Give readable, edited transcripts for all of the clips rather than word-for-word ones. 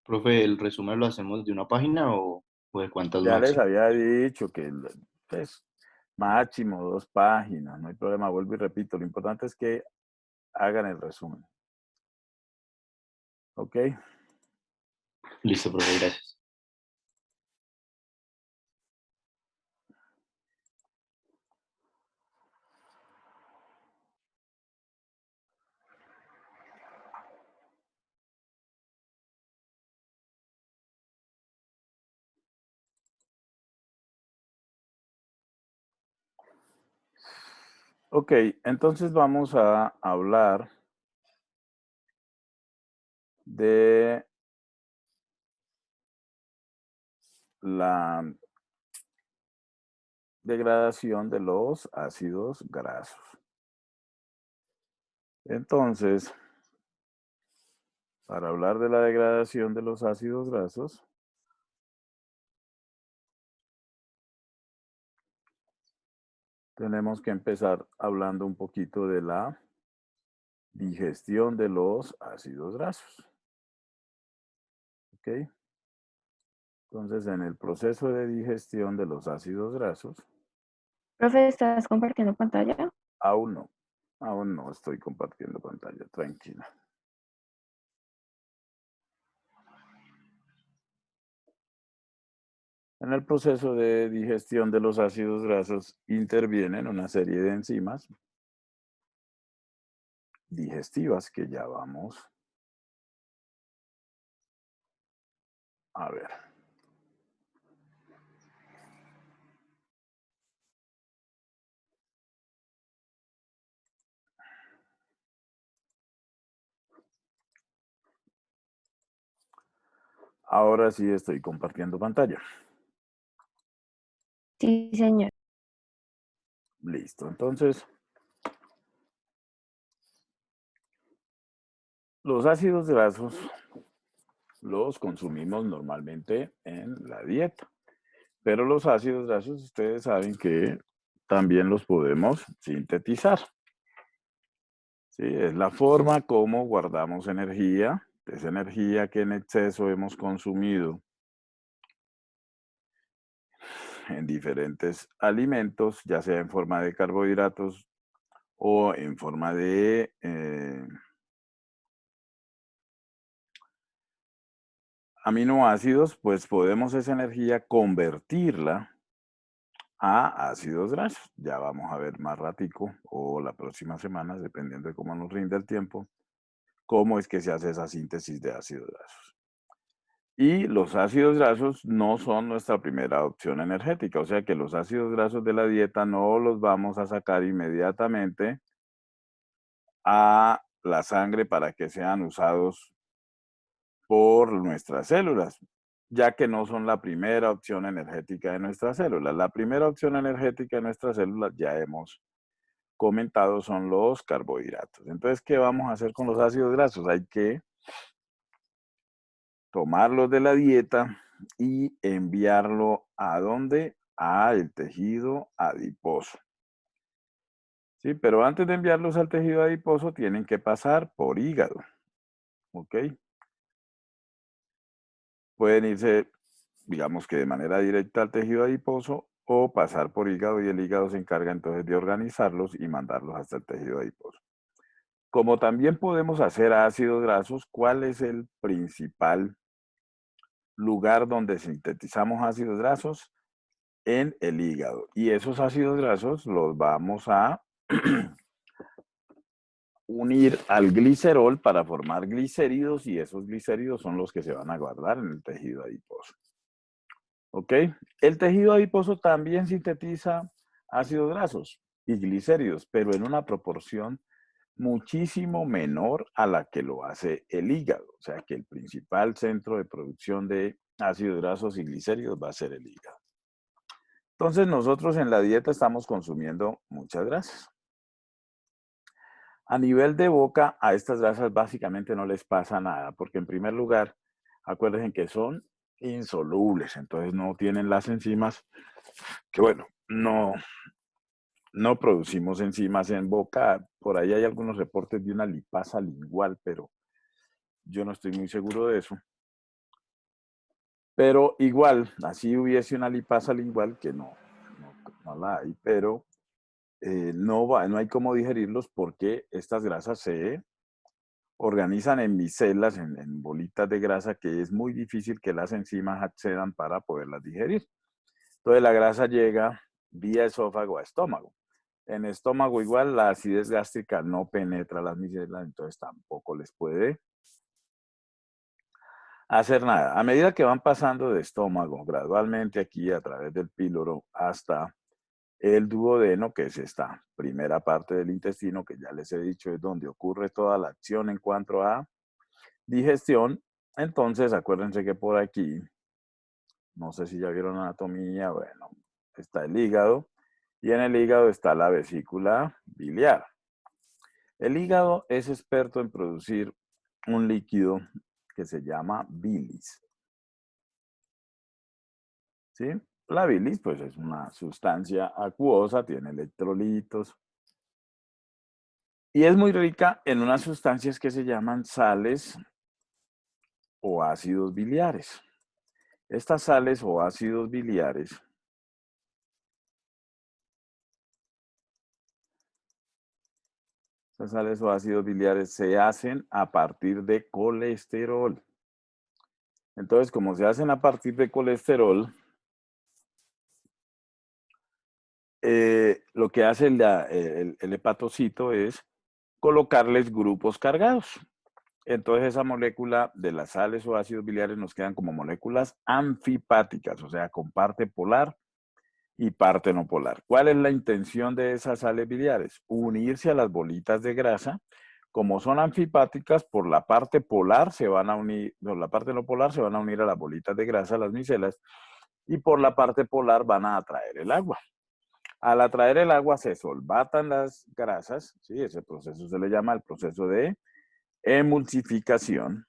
Profe, ¿el resumen lo hacemos de una página o de cuántas Ya les máximo? había dicho que, pues, máximo 2 páginas, no hay problema, vuelvo y repito, lo importante es que hagan el resumen, ¿ok? Listo, profe, gracias. Ok, entonces vamos a hablar de la degradación de los ácidos grasos. Entonces, para hablar de la degradación de los ácidos grasos, tenemos que empezar hablando un poquito de la digestión de los ácidos grasos. ¿Ok? Entonces, en el proceso de digestión de los ácidos grasos, Profe, ¿estás compartiendo pantalla? aún aún no estoy compartiendo pantalla, tranquila. En el proceso de digestión de los ácidos grasos intervienen una serie de enzimas digestivas que ya vamos a ver. Ahora sí estoy compartiendo pantalla. Sí, señor. Listo. Entonces, los ácidos grasos los consumimos normalmente en la dieta, pero los ácidos grasos ustedes saben que también los podemos sintetizar. ¿Sí? Es la forma como guardamos energía, esa energía que en exceso hemos consumido en diferentes alimentos, ya sea en forma de carbohidratos o en forma de aminoácidos, pues podemos esa energía convertirla a ácidos grasos. Ya vamos a ver más ratico o la próxima semana, dependiendo de cómo nos rinde el tiempo, cómo es que se hace esa síntesis de ácidos grasos. Y los ácidos grasos no son nuestra primera opción energética, o sea que los ácidos grasos de la dieta no los vamos a sacar inmediatamente a la sangre para que sean usados por nuestras células, ya que no son la primera opción energética de nuestras células. La primera opción energética de nuestras células, ya hemos comentado, son los carbohidratos. Entonces, ¿qué vamos a hacer con los ácidos grasos? Hay que tomarlos de la dieta y enviarlo ¿a dónde? Al tejido adiposo. Sí, pero antes de enviarlos al tejido adiposo tienen que pasar por hígado. ¿Ok? Pueden irse, digamos que de manera directa al tejido adiposo o pasar por hígado y el hígado se encarga entonces de organizarlos y mandarlos hasta el tejido adiposo. Como también podemos hacer ácidos grasos, ¿cuál es el principal lugar donde sintetizamos ácidos grasos? En el hígado. Y esos ácidos grasos los vamos a unir al glicerol para formar glicéridos y esos glicéridos son los que se van a guardar en el tejido adiposo. ¿Ok? El tejido adiposo también sintetiza ácidos grasos y glicéridos, pero en una proporción muchísimo menor a la que lo hace el hígado. O sea que el principal centro de producción de ácidos grasos y glicéridos va a ser el hígado. Entonces nosotros en la dieta estamos consumiendo muchas grasas. A nivel de boca, a estas grasas básicamente no les pasa nada, porque en primer lugar, acuérdense que son insolubles, entonces no tienen las enzimas, que bueno, no producimos enzimas en boca. Por ahí hay algunos reportes de una lipasa lingual, pero yo no estoy muy seguro de eso. Pero igual, así hubiese una lipasa lingual, que no la hay, pero no hay cómo digerirlos porque estas grasas se organizan en micelas, en bolitas de grasa, que es muy difícil que las enzimas accedan para poderlas digerir. Entonces la grasa llega vía esófago a estómago. En estómago igual la acidez gástrica no penetra las micelas, entonces tampoco les puede hacer nada. A medida que van pasando de estómago gradualmente aquí a través del píloro hasta el duodeno, que es esta primera parte del intestino, que ya les he dicho es donde ocurre toda la acción en cuanto a digestión. Entonces, acuérdense que por aquí, no sé si ya vieron anatomía, bueno, está el hígado y en el hígado está la vesícula biliar. El hígado es experto en producir un líquido que se llama bilis. ¿Sí? La bilis, pues, es una sustancia acuosa, tiene electrolitos y es muy rica en unas sustancias que se llaman sales o ácidos biliares. Estas sales o ácidos biliares Estas sales o ácidos biliares se hacen a partir de colesterol. Entonces, como se hacen a partir de colesterol, lo que hace el hepatocito es colocarles grupos cargados. Entonces, esa molécula de las sales o ácidos biliares nos quedan como moléculas anfipáticas, o sea, con parte polar y parte no polar. ¿Cuál es la intención de esas sales biliares? Unirse a las bolitas de grasa. Como son anfipáticas, por la parte polar se van a unir, por la parte no polar se van a unir a las bolitas de grasa, las micelas, y por la parte polar van a atraer el agua. Al atraer el agua se solvatan las grasas, ¿sí? Ese proceso se le llama el proceso de emulsificación,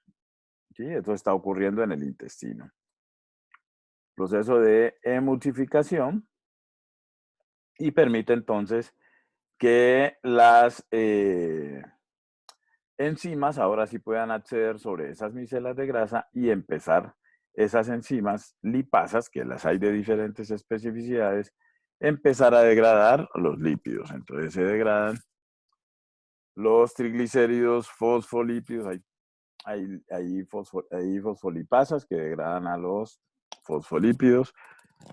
¿sí? Esto está ocurriendo en el intestino. Proceso de emulsificación y permite entonces que las enzimas ahora sí puedan acceder sobre esas micelas de grasa y empezar esas enzimas lipasas, que las hay de diferentes especificidades, empezar a degradar los lípidos. Entonces se degradan los triglicéridos, fosfolípidos, hay fosfolipasas que degradan a los fosfolípidos,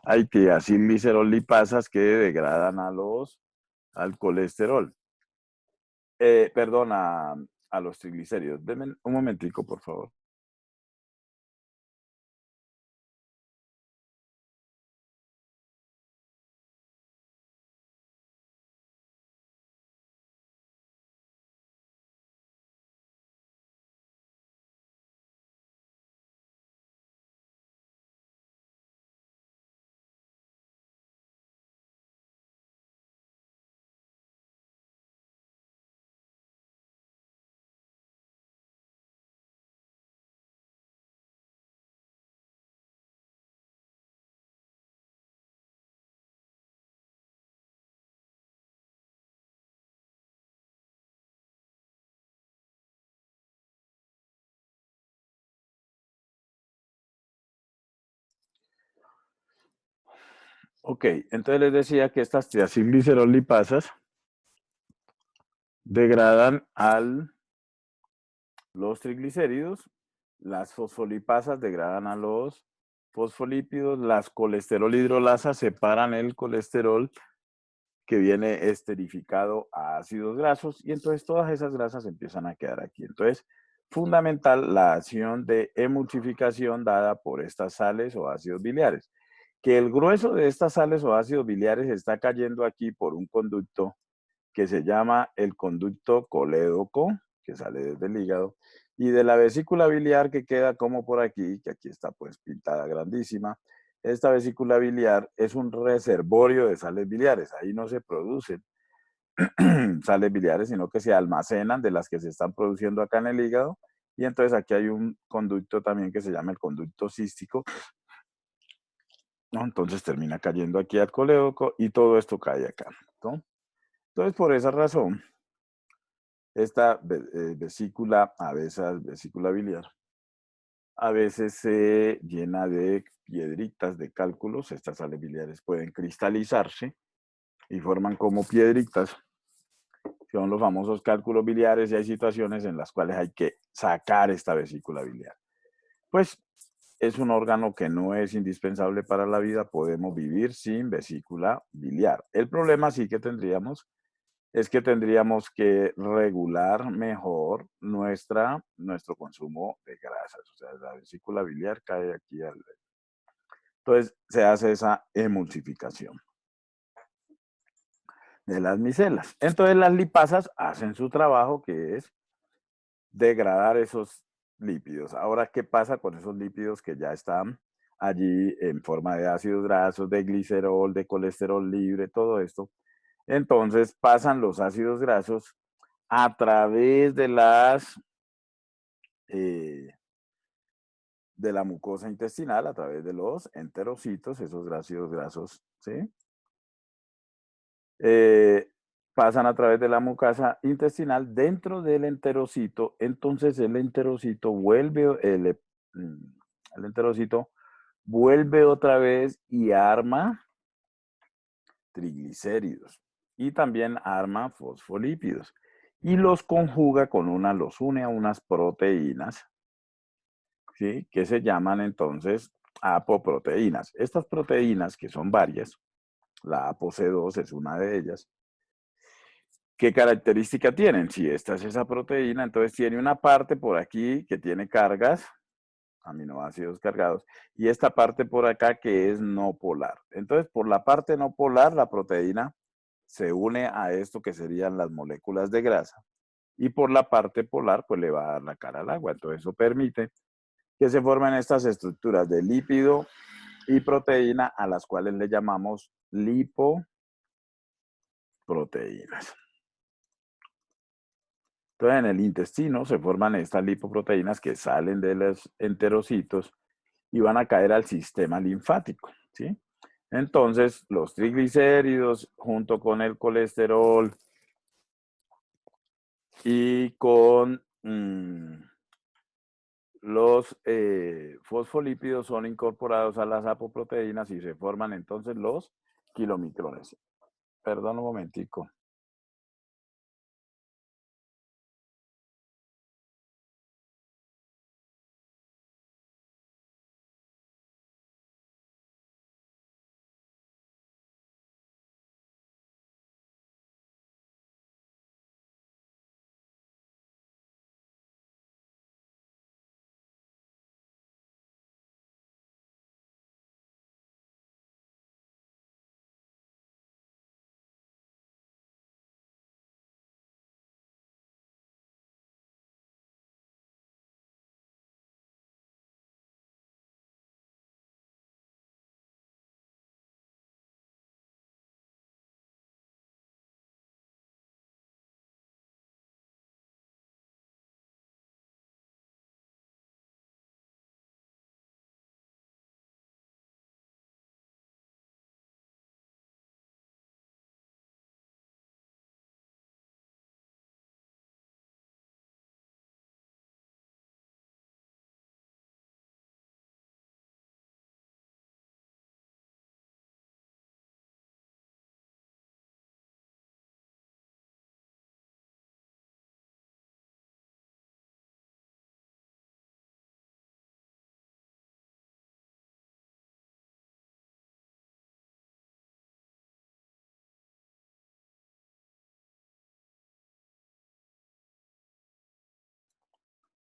hay tiacilglicerolipasas que degradan al colesterol. Perdón, a los triglicéridos. Denme un momentico, por favor. Ok, entonces les decía que estas tiacilglicerolipasas degradan los triglicéridos, las fosfolipasas degradan a los fosfolípidos, las colesterol hidrolasas separan el colesterol que viene esterificado a ácidos grasos y entonces todas esas grasas empiezan a quedar aquí. Entonces, fundamental la acción de emulsificación dada por estas sales o ácidos biliares. Que el grueso de estas sales o ácidos biliares está cayendo aquí por un conducto que se llama el conducto colédoco, que sale desde el hígado, y de la vesícula biliar que queda como por aquí, que aquí está pues pintada grandísima. Esta vesícula biliar es un reservorio de sales biliares, ahí no se producen sales biliares, sino que se almacenan de las que se están produciendo acá en el hígado, y entonces aquí hay un conducto también que se llama el conducto cístico, ¿no? Entonces termina cayendo aquí al colédoco y todo esto cae acá, ¿no? Entonces, por esa razón, esta vesícula, a veces vesícula biliar, a veces se llena de piedritas de cálculos. Estas sales biliares pueden cristalizarse y forman como piedritas. Son los famosos cálculos biliares y hay situaciones en las cuales hay que sacar esta vesícula biliar. Pues es un órgano que no es indispensable para la vida, podemos vivir sin vesícula biliar. El problema sí que tendríamos es que tendríamos que regular mejor nuestro consumo de grasas. O sea, la vesícula biliar cae aquí al... Entonces se hace esa emulsificación de las micelas. Entonces las lipasas hacen su trabajo, que es degradar esos lípidos. Ahora, ¿qué pasa con esos lípidos que ya están allí en forma de ácidos grasos, de glicerol, de colesterol libre, todo esto? Entonces pasan los ácidos grasos a través de de la mucosa intestinal, a través de los enterocitos, esos ácidos grasos, ¿sí? Pasan a través de la mucosa intestinal dentro del enterocito. Entonces el enterocito el enterocito vuelve otra vez y arma triglicéridos y también arma fosfolípidos y los conjuga los une a unas proteínas, ¿sí? Que se llaman entonces apoproteínas. Estas proteínas, que son varias, la ApoC2 es una de ellas. ¿Qué característica tienen? Si esta es esa proteína, entonces tiene una parte por aquí que tiene cargas, aminoácidos cargados, y esta parte por acá que es no polar. Entonces, por la parte no polar, la proteína se une a esto que serían las moléculas de grasa, y por la parte polar, pues le va a dar la cara al agua. Entonces, eso permite que se formen estas estructuras de lípido y proteína, a las cuales le llamamos lipoproteínas. Entonces, en el intestino se forman estas lipoproteínas que salen de los enterocitos y van a caer al sistema linfático, ¿sí? Entonces, los triglicéridos junto con el colesterol y con los fosfolípidos son incorporados a las apoproteínas y se forman entonces los kilomicrones. Perdón un momentico.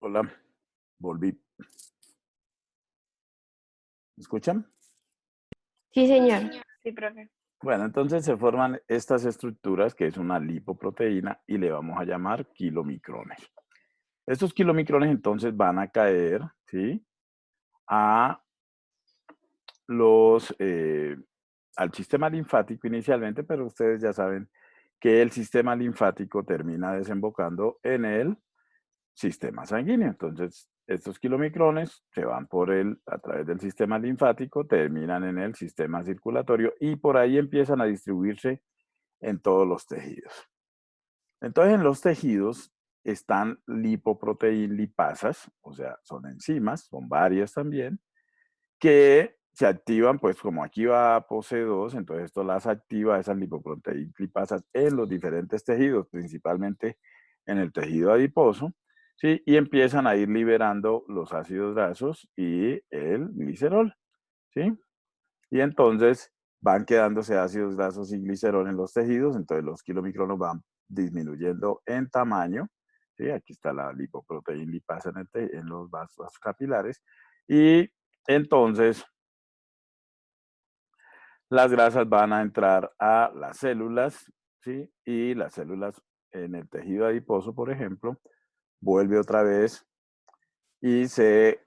Hola, volví. ¿Me escuchan? Sí, señor. Sí, profe. Bueno, entonces se forman estas estructuras, que es una lipoproteína, y le vamos a llamar kilomicrones. Estos kilomicrones entonces van a caer, ¿sí? A al sistema linfático inicialmente, pero ustedes ya saben que el sistema linfático termina desembocando en el sistema sanguíneo. Entonces, estos kilomicrones se van a través del sistema linfático, terminan en el sistema circulatorio y por ahí empiezan a distribuirse en todos los tejidos. Entonces, en los tejidos están lipoproteín-lipasas, o sea, son enzimas, son varias también, que se activan, pues como aquí va ApoC2, entonces esto las activa, esas lipoproteín-lipasas, en los diferentes tejidos, principalmente en el tejido adiposo, ¿sí? Y empiezan a ir liberando los ácidos grasos y el glicerol, ¿sí? Y entonces van quedándose ácidos grasos y glicerol en los tejidos, entonces los kilomicronos van disminuyendo en tamaño, ¿sí? Aquí está la lipoproteína lipasa en los vasos capilares, y entonces las grasas van a entrar a las células, ¿sí? Y las células en el tejido adiposo, por ejemplo, vuelve otra vez y se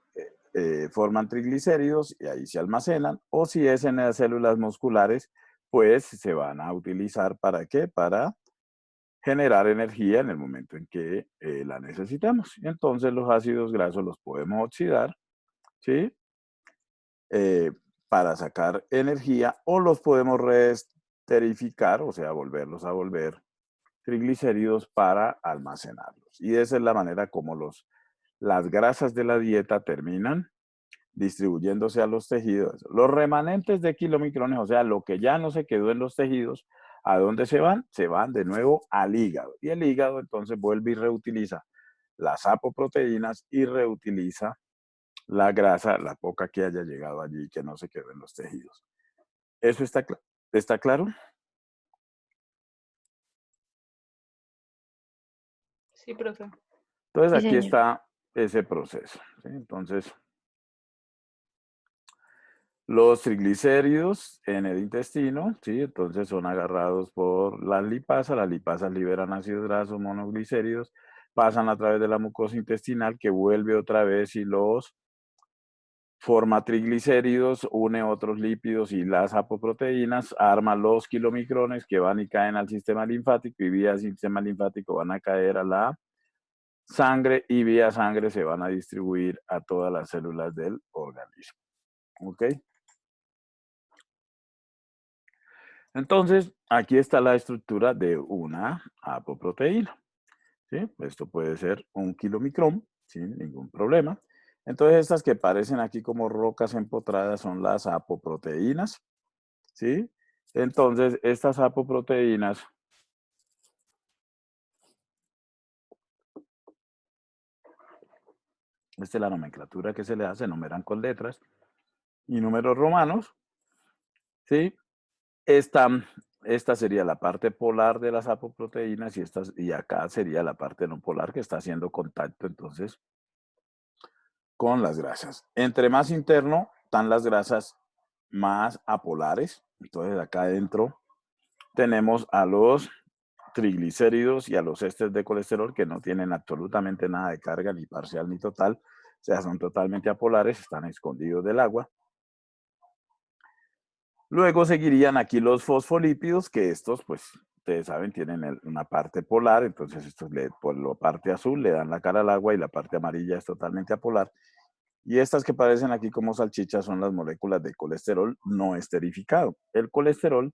forman triglicéridos y ahí se almacenan, o si es en las células musculares, pues se van a utilizar ¿para qué? Para generar energía en el momento en que la necesitamos. Entonces los ácidos grasos los podemos oxidar, ¿sí? Eh, para sacar energía, o los podemos reesterificar, o sea, volverlos a volver triglicéridos para almacenarlos. Y esa es la manera como las grasas de la dieta terminan distribuyéndose a los tejidos. Los remanentes de kilomicrones, o sea, lo que ya no se quedó en los tejidos, ¿a dónde se van? Se van de nuevo al hígado. Y el hígado entonces vuelve y reutiliza las apoproteínas y reutiliza la grasa, la poca que haya llegado allí, que no se quedó en los tejidos. ¿Eso está claro? Sí, profe. Entonces Sí, aquí señor. está ese proceso, ¿sí? Entonces, los triglicéridos en el intestino, ¿sí? Entonces son agarrados por las lipasas liberan ácidos grasos monoglicéridos, pasan a través de la mucosa intestinal que vuelve otra vez y los forma triglicéridos, une otros lípidos y las apoproteínas, arma los kilomicrones que van y caen al sistema linfático y vía sistema linfático van a caer a la sangre y vía sangre se van a distribuir a todas las células del organismo. ¿Ok? Entonces, aquí está la estructura de una apoproteína. ¿Sí? Esto puede ser un kilomicrón sin ningún problema. Entonces, estas que parecen aquí como rocas empotradas son las apoproteínas. ¿Sí? Entonces, estas apoproteínas esta es la nomenclatura que se le hace, numeran con letras y números romanos. ¿Sí? Esta sería la parte polar de las apoproteínas y acá sería la parte no polar que está haciendo contacto entonces con las grasas. Entre más interno están las grasas más apolares. Entonces acá adentro tenemos a los triglicéridos y a los ésteres de colesterol que no tienen absolutamente nada de carga, ni parcial ni total. O sea, son totalmente apolares, están escondidos del agua. Luego seguirían aquí los fosfolípidos, que estos, pues, ustedes saben, tienen una parte polar, entonces estos por la parte azul le dan la cara al agua y la parte amarilla es totalmente apolar. Y estas que parecen aquí como salchichas son las moléculas de colesterol no esterificado. El colesterol,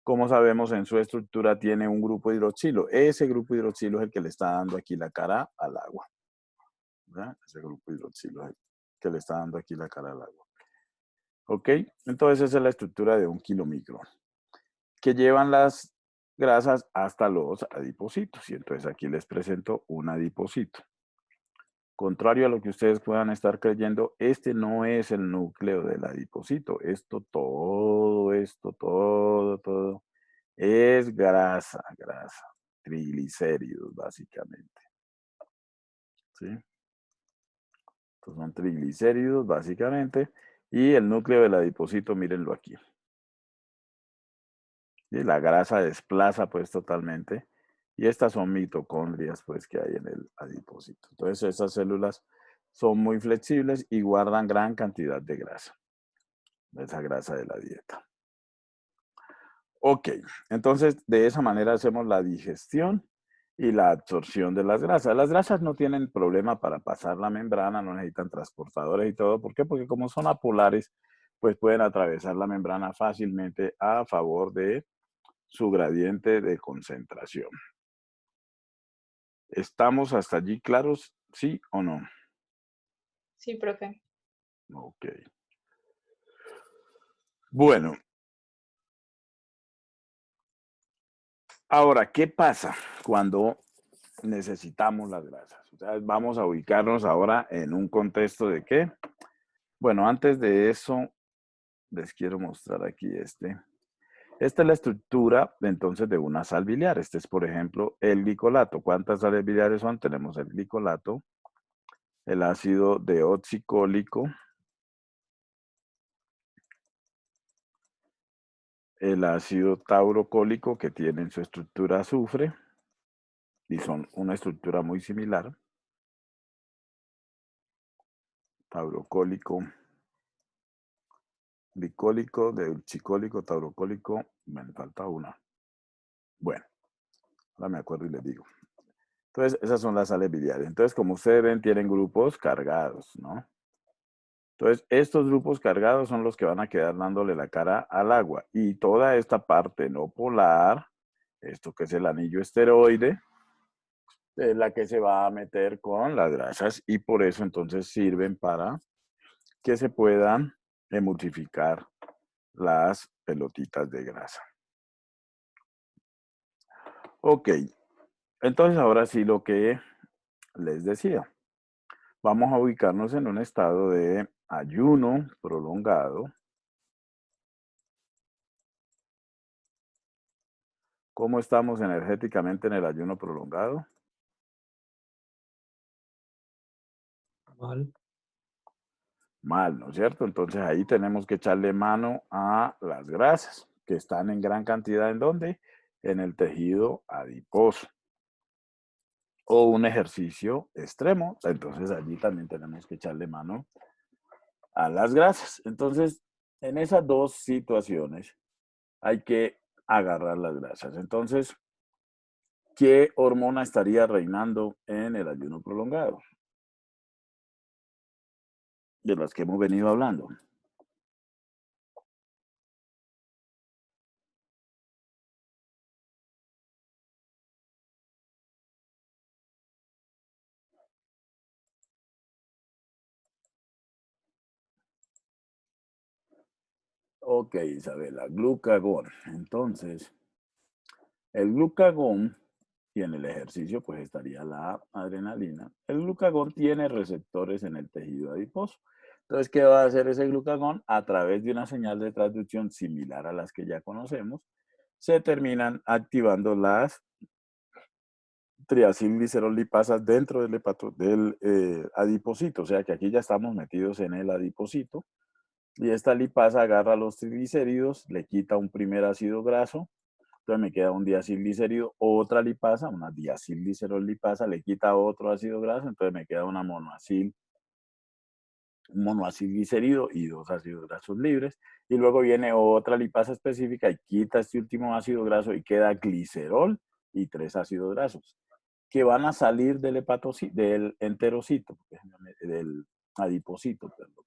como sabemos, en su estructura tiene un grupo hidroxilo. Ese grupo hidroxilo es el que le está dando aquí la cara al agua. ¿Verdad? Ese grupo hidroxilo es el que le está dando aquí la cara al agua. ¿Ok? Entonces esa es la estructura de un kilomicrón, que llevan las grasas hasta los adipocitos. Y entonces aquí les presento un adipocito. Contrario a lo que ustedes puedan estar creyendo, este no es el núcleo del adipocito. Todo es grasa, triglicéridos básicamente. ¿Sí? Estos son triglicéridos básicamente. Y el núcleo del adipocito, mírenlo aquí. ¿Sí? La grasa desplaza pues totalmente. Y estas son mitocondrias pues que hay en el adipocito. Entonces esas células son muy flexibles y guardan gran cantidad de grasa. Esa grasa de la dieta. Ok, entonces de esa manera hacemos la digestión y la absorción de las grasas. Las grasas no tienen problema para pasar la membrana, no necesitan transportadores y todo. ¿Por qué? Porque como son apolares, pues pueden atravesar la membrana fácilmente a favor de su gradiente de concentración. ¿Estamos hasta allí claros? ¿Sí o no? Sí, profe. Ok. Bueno. Ahora, ¿qué pasa cuando necesitamos las grasas? O sea, vamos a ubicarnos ahora en un contexto de qué. Bueno, antes de eso, les quiero mostrar aquí este. Esta es la estructura entonces de una sal biliar. Este es, por ejemplo, el glicolato. ¿Cuántas sales biliares son? Tenemos el glicolato, el ácido deoxicólico, el ácido taurocólico que tiene en su estructura azufre y son una estructura muy similar. Taurocólico, glicólico, deoxicólico, taurocólico, me falta una. Bueno, ahora me acuerdo y les digo. Entonces, esas son las sales biliares. Entonces, como ustedes ven, tienen grupos cargados, ¿no? Entonces, estos grupos cargados son los que van a quedar dándole la cara al agua. Y toda esta parte no polar, esto que es el anillo esteroide, es la que se va a meter con las grasas y por eso entonces sirven para que se puedan emulsificar las pelotitas de grasa. Ok, entonces ahora sí lo que les decía. Vamos a ubicarnos en un estado de ayuno prolongado. ¿Cómo estamos energéticamente en el ayuno prolongado? Mal. Mal, ¿no es cierto? Entonces ahí tenemos que echarle mano a las grasas, que están en gran cantidad ¿en dónde? En el tejido adiposo. O un ejercicio extremo, entonces allí también tenemos que echarle mano a las grasas. Entonces, en esas dos situaciones hay que agarrar las grasas. Entonces, ¿qué hormona estaría reinando en el ayuno prolongado? De las que hemos venido hablando. Ok, Isabela, glucagón. Entonces, el glucagón y en el ejercicio pues estaría la adrenalina. El glucagón tiene receptores en el tejido adiposo. Entonces, ¿qué va a hacer ese glucagón? A través de una señal de transducción similar a las que ya conocemos, se terminan activando las triacilglicerol-lipasas dentro del adiposito. O sea que aquí ya estamos metidos en el adiposito. Y esta lipasa agarra los triglicéridos, le quita un primer ácido graso, entonces me queda un diacilglicérido, otra lipasa, una diacilglicerol-lipasa, le quita otro ácido graso, entonces me queda una monoacilglicérido y dos ácidos grasos libres. Y luego viene otra lipasa específica y quita este último ácido graso y queda glicerol y tres ácidos grasos que van a salir del enterocito, del adiposito, perdón.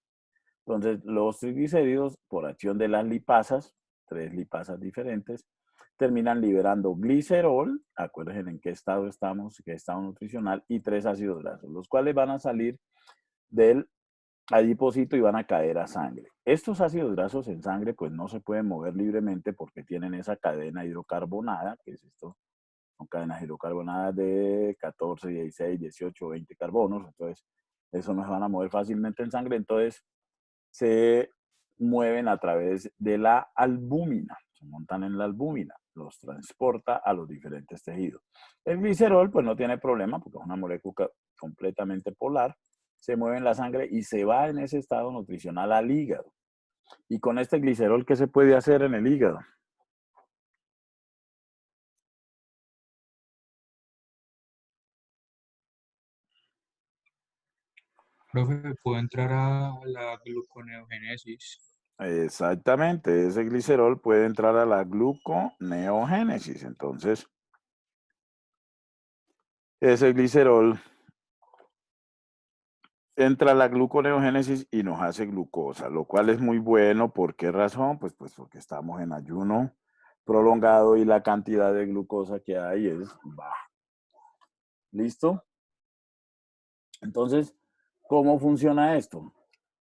Entonces, los triglicéridos, por acción de las lipasas, tres lipasas diferentes, terminan liberando glicerol, acuérdense en qué estado estamos, qué estado nutricional, y tres ácidos grasos, los cuales van a salir del adipocito y van a caer a sangre. Estos ácidos grasos en sangre pues no se pueden mover libremente porque tienen esa cadena hidrocarbonada, que es esto, son cadenas hidrocarbonadas de 14, 16, 18, 20 carbonos, entonces eso no se van a mover fácilmente en sangre, entonces se mueven a través de la albúmina, se montan en la albúmina, los transporta a los diferentes tejidos. El glicerol pues no tiene problema porque es una molécula completamente polar, se mueve en la sangre y se va en ese estado nutricional al hígado. Y con este glicerol, ¿qué se puede hacer en el hígado? Profe, ¿puedo entrar a la gluconeogénesis? Exactamente, ese glicerol puede entrar a la gluconeogénesis. Entonces, ese glicerol entra a la gluconeogénesis y nos hace glucosa, lo cual es muy bueno. ¿Por qué razón? Pues porque estamos en ayuno prolongado y la cantidad de glucosa que hay es baja. ¿Listo? Entonces, ¿cómo funciona esto?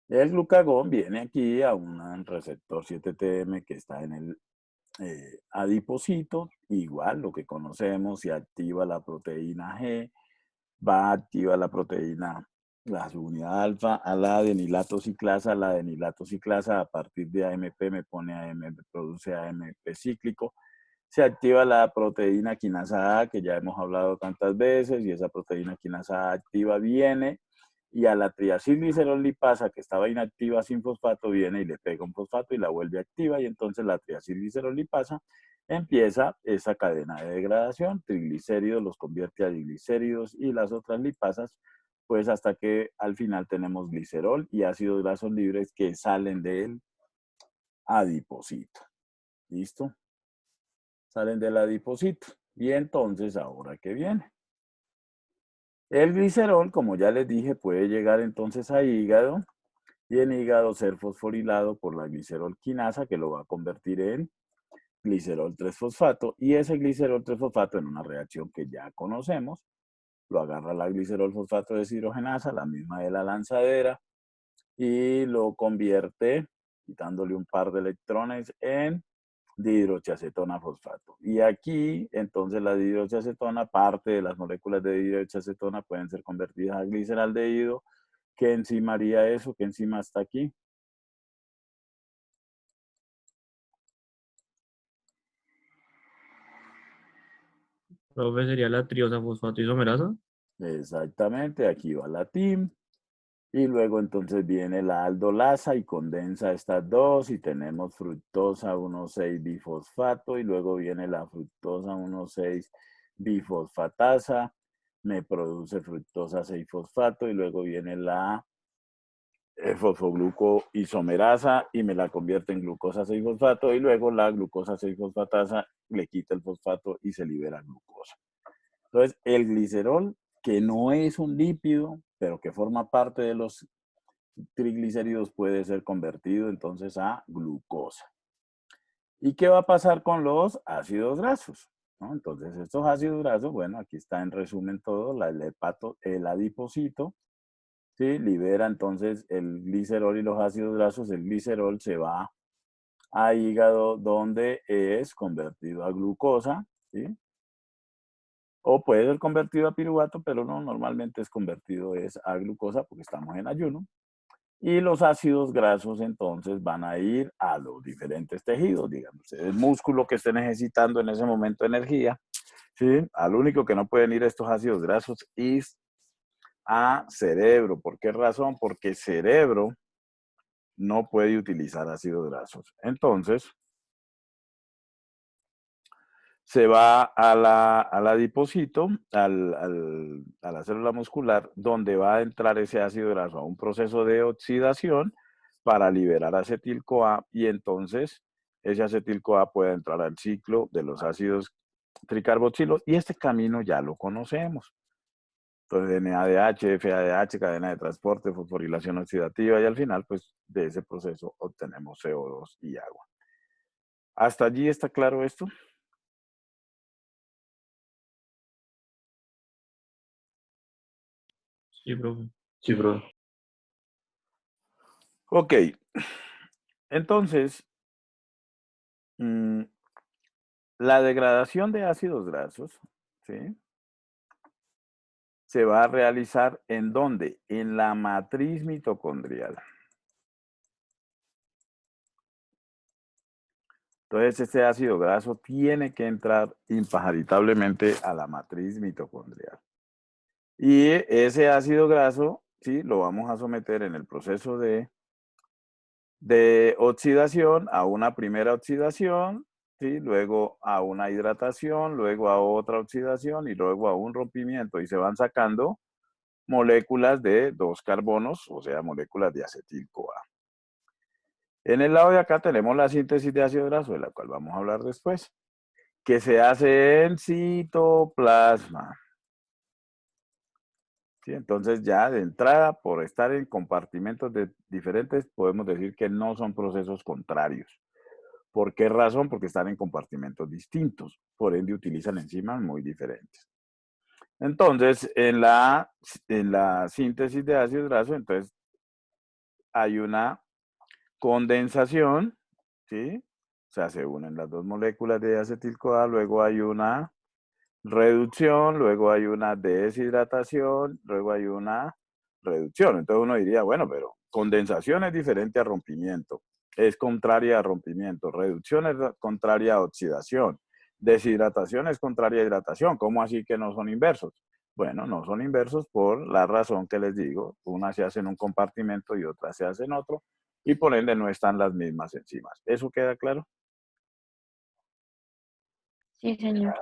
El glucagón viene aquí a un receptor 7TM que está en el adipocito, igual lo que conocemos, se activa la proteína G, va a activar la proteína, la subunidad alfa a la adenilatociclasa, a partir de AMP me pone AMP, produce AMP cíclico, se activa la proteína quinasa A, que ya hemos hablado tantas veces, y esa proteína quinasa A activa viene, y a la triacilglicerol lipasa, que estaba inactiva sin fosfato, viene y le pega un fosfato y la vuelve activa, y entonces la triacilglicerol lipasa empieza esa cadena de degradación, triglicéridos los convierte a diglicéridos y las otras lipasas, pues hasta que al final tenemos glicerol y ácidos grasos libres que salen del adipocito. ¿Listo? Salen del adipocito. Y entonces, ¿ahora qué viene? El glicerol, como ya les dije, puede llegar entonces a hígado y en hígado ser fosforilado por la glicerol quinasa que lo va a convertir en glicerol 3-fosfato y ese glicerol 3-fosfato en una reacción que ya conocemos, lo agarra la glicerol fosfato deshidrogenasa, la misma de la lanzadera, y lo convierte, quitándole un par de electrones, en dihidroxiacetona fosfato. Y aquí, entonces, la dihidroxiacetona, parte de las moléculas de dihidroxiacetona pueden ser convertidas a gliceraldehído. ¿Qué enzima haría eso? ¿Qué enzima está aquí? Profe, sería la triosa fosfato isomerasa. Exactamente, aquí va la TIM. Y luego entonces viene la aldolasa y condensa estas dos y tenemos fructosa 1,6 bifosfato y luego viene la fructosa 1,6 bifosfatasa, me produce fructosa 6-fosfato y luego viene la fosfoglucoisomerasa y me la convierte en glucosa 6-fosfato y luego la glucosa 6-fosfatasa le quita el fosfato y se libera glucosa. Entonces, el glicerol, que no es un lípido, pero que forma parte de los triglicéridos, puede ser convertido entonces a glucosa. ¿Y qué va a pasar con los ácidos grasos? ¿No? Entonces, estos ácidos grasos, bueno, aquí está en resumen todo, el adipocito, ¿sí? Libera entonces el glicerol y los ácidos grasos, el glicerol se va a hígado donde es convertido a glucosa, ¿sí? O puede ser convertido a piruvato, pero no, normalmente es convertido a glucosa porque estamos en ayuno. Y los ácidos grasos entonces van a ir a los diferentes tejidos, digamos, el músculo que esté necesitando en ese momento energía, ¿sí? Al único que no pueden ir estos ácidos grasos es a cerebro. ¿Por qué razón? Porque cerebro no puede utilizar ácidos grasos. Entonces, se va al adipocito, a la célula muscular, donde va a entrar ese ácido graso a un proceso de oxidación para liberar acetil-CoA y entonces ese acetil-CoA puede entrar al ciclo de los ácidos tricarboxilos y este camino ya lo conocemos. Entonces, NADH, FADH, cadena de transporte, fosforilación oxidativa y al final, pues, de ese proceso obtenemos CO2 y agua. ¿Hasta allí está claro esto? Sí, profe. Sí, profe. Ok, entonces, la degradación de ácidos grasos, ¿sí? Se va a realizar ¿en dónde? En la matriz mitocondrial. Entonces, este ácido graso tiene que entrar impajaritablemente a la matriz mitocondrial. Y ese ácido graso, ¿sí? Lo vamos a someter en el proceso de oxidación a una primera oxidación, ¿sí? Luego a una hidratación, luego a otra oxidación y luego a un rompimiento. Y se van sacando moléculas de 2 carbonos, o sea, moléculas de acetil-CoA. En el lado de acá tenemos la síntesis de ácido graso, de la cual vamos a hablar después, que se hace en citoplasma. ¿Sí? Entonces ya de entrada, por estar en compartimentos diferentes, podemos decir que no son procesos contrarios. ¿Por qué razón? Porque están en compartimentos distintos, por ende utilizan enzimas muy diferentes. Entonces, en la síntesis de ácidos grasos, entonces hay una condensación, ¿sí? O sea, se unen las dos moléculas de acetil-CoA, luego hay una reducción, luego hay una deshidratación, luego hay una reducción. Entonces uno diría, bueno, pero condensación es diferente a rompimiento, es contraria a rompimiento, reducción es contraria a oxidación, deshidratación es contraria a hidratación. ¿Cómo así que no son inversos? Bueno, no son inversos por la razón que les digo, una se hace en un compartimento y otra se hace en otro, y por ende no están las mismas enzimas. ¿Eso queda claro? Sí, señor.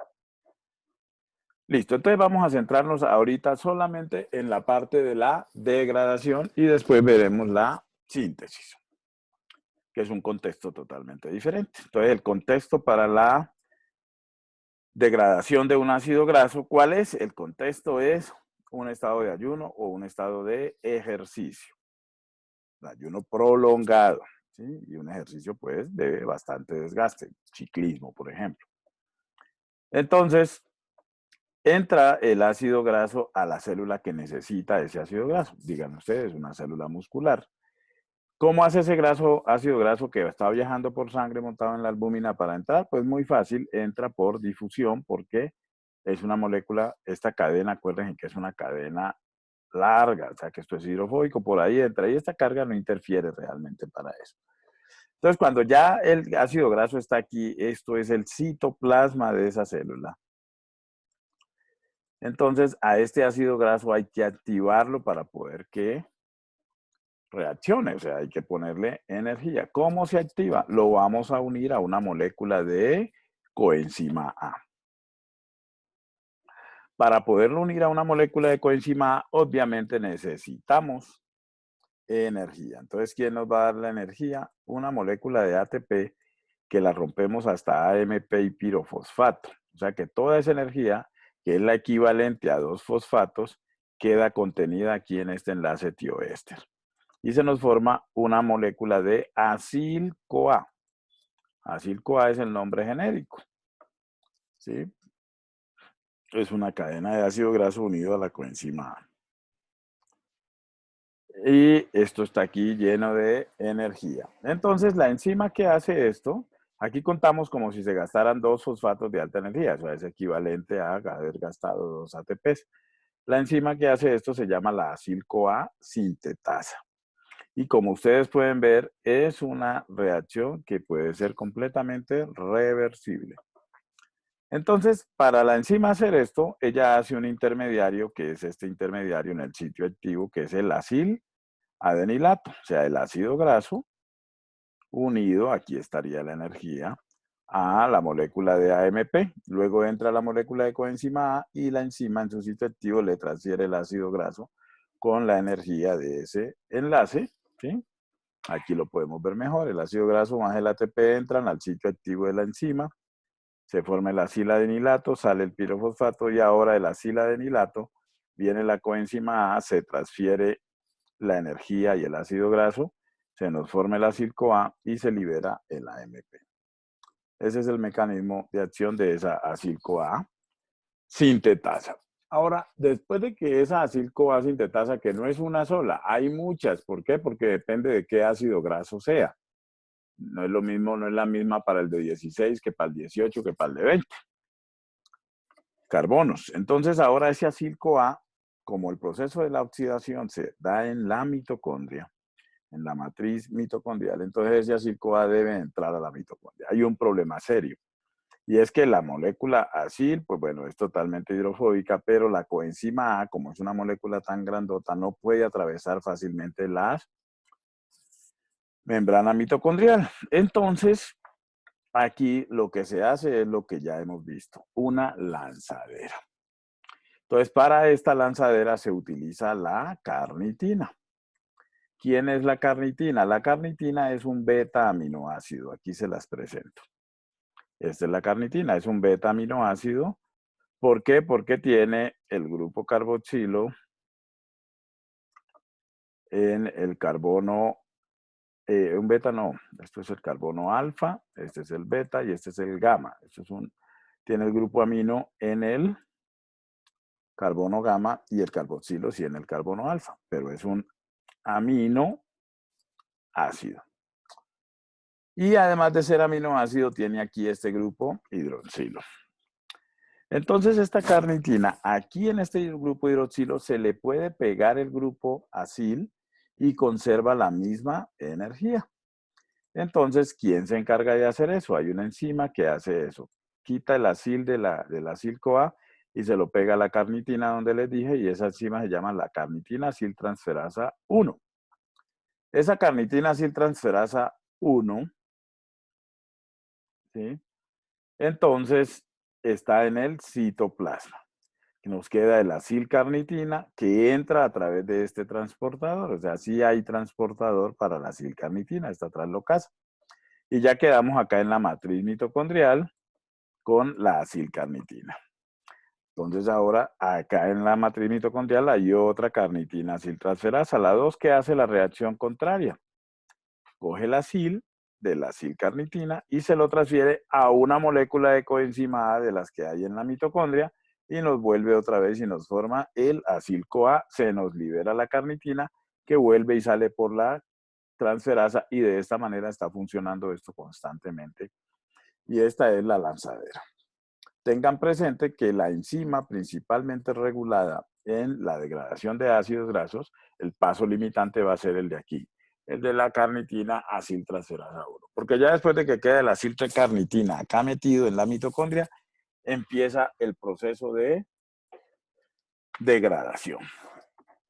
Listo, entonces vamos a centrarnos ahorita solamente en la parte de la degradación y después veremos la síntesis, que es un contexto totalmente diferente. Entonces, el contexto para la degradación de un ácido graso, ¿cuál es? El contexto es un estado de ayuno o un estado de ejercicio. Un ayuno prolongado, ¿sí? Y un ejercicio, pues, de bastante desgaste, ciclismo, por ejemplo. Entonces, entra el ácido graso a la célula que necesita ese ácido graso. Digan ustedes, una célula muscular. ¿Cómo hace ese ácido graso que está viajando por sangre montado en la albúmina para entrar? Pues muy fácil, entra por difusión porque es una molécula, esta cadena, acuérdense que es una cadena larga, o sea que esto es hidrofóbico, por ahí entra y esta carga no interfiere realmente para eso. Entonces, cuando ya el ácido graso está aquí, esto es el citoplasma de esa célula. Entonces, a este ácido graso hay que activarlo para poder que reaccione, o sea, hay que ponerle energía. ¿Cómo se activa? Lo vamos a unir a una molécula de coenzima A. Para poderlo unir a una molécula de coenzima A, obviamente necesitamos energía. Entonces, ¿quién nos va a dar la energía? Una molécula de ATP que la rompemos hasta AMP y pirofosfato. O sea que toda esa energía, que es la equivalente a 2 fosfatos, queda contenida aquí en este enlace tioéster. Y se nos forma una molécula de acil-CoA. Acil-CoA es el nombre genérico, ¿sí? Es una cadena de ácido graso unido a la coenzima A. Y esto está aquí lleno de energía. Entonces, la enzima que hace esto, aquí contamos como si se gastaran 2 fosfatos de alta energía, o sea, es equivalente a haber gastado 2 ATPs. La enzima que hace esto se llama la acil-CoA sintetasa. Y como ustedes pueden ver, es una reacción que puede ser completamente reversible. Entonces, para la enzima hacer esto, ella hace un intermediario, que es este intermediario en el sitio activo, que es el acil-adenilato, o sea, el ácido graso unido, aquí estaría la energía, a la molécula de AMP. Luego entra la molécula de coenzima A y la enzima en su sitio activo le transfiere el ácido graso con la energía de ese enlace, ¿sí? Aquí lo podemos ver mejor. El ácido graso más el ATP entran al sitio activo de la enzima. Se forma el aciladenilato, sale el pirofosfato y ahora del aciladenilato viene la coenzima A, se transfiere la energía y el ácido graso, se nos forma el acil-CoA y se libera el AMP. Ese es el mecanismo de acción de esa acil-CoA sintetasa. Ahora, después de que esa acil-CoA sintetasa, que no es una sola, hay muchas. ¿Por qué? Porque depende de qué ácido graso sea. No es lo mismo, no es la misma para el de 16 que para el 18 que para el de 20. Carbonos. Entonces, ahora ese acil-CoA, como el proceso de la oxidación se da en la mitocondria, en la matriz mitocondrial, entonces ese acil-CoA debe entrar a la mitocondria. Hay un problema serio. Y es que la molécula acil, pues bueno, es totalmente hidrofóbica, pero la coenzima A, como es una molécula tan grandota, no puede atravesar fácilmente las membrana mitocondrial. Entonces, aquí lo que se hace es lo que ya hemos visto, una lanzadera. Entonces, para esta lanzadera se utiliza la carnitina. ¿Quién es la carnitina? La carnitina es un beta aminoácido. Aquí se las presento. Esta es la carnitina, es un beta aminoácido. ¿Por qué? Porque tiene el grupo carboxilo en el carbono, un beta no, esto es el carbono alfa, este es el beta y este es el gamma. Tiene el grupo amino en el carbono gamma y el carboxilo sí en el carbono alfa, pero es un aminoácido. Y además de ser aminoácido, tiene aquí este grupo hidroxilo. Entonces, esta carnitina, aquí en este grupo hidroxilo, se le puede pegar el grupo acil y conserva la misma energía. Entonces, ¿quién se encarga de hacer eso? Hay una enzima que hace eso. Quita el acil del acil-CoA y se lo pega a la carnitina donde les dije, y esa enzima se llama la carnitina aciltransferasa 1. Esa carnitina aciltransferasa 1, ¿sí? Entonces, está en el citoplasma. Nos queda el acilcarnitina que entra a través de este transportador. O sea, sí hay transportador para la acilcarnitina, esta translocasa. Y ya quedamos acá en la matriz mitocondrial con la acilcarnitina. Entonces ahora acá en la matriz mitocondrial hay otra carnitina aciltransferasa, la 2, que hace la reacción contraria. Coge el acil de la acilcarnitina y se lo transfiere a una molécula de coenzima A de las que hay en la mitocondria y nos vuelve otra vez y nos forma el acil-CoA, se nos libera la carnitina que vuelve y sale por la transferasa y de esta manera está funcionando esto constantemente. Y esta es la lanzadera. Tengan presente que la enzima principalmente regulada en la degradación de ácidos grasos, el paso limitante va a ser el de aquí, el de la carnitina aciltransferasa 1. Porque ya después de que queda la acilcarnitina acá metido en la mitocondria, empieza el proceso de degradación.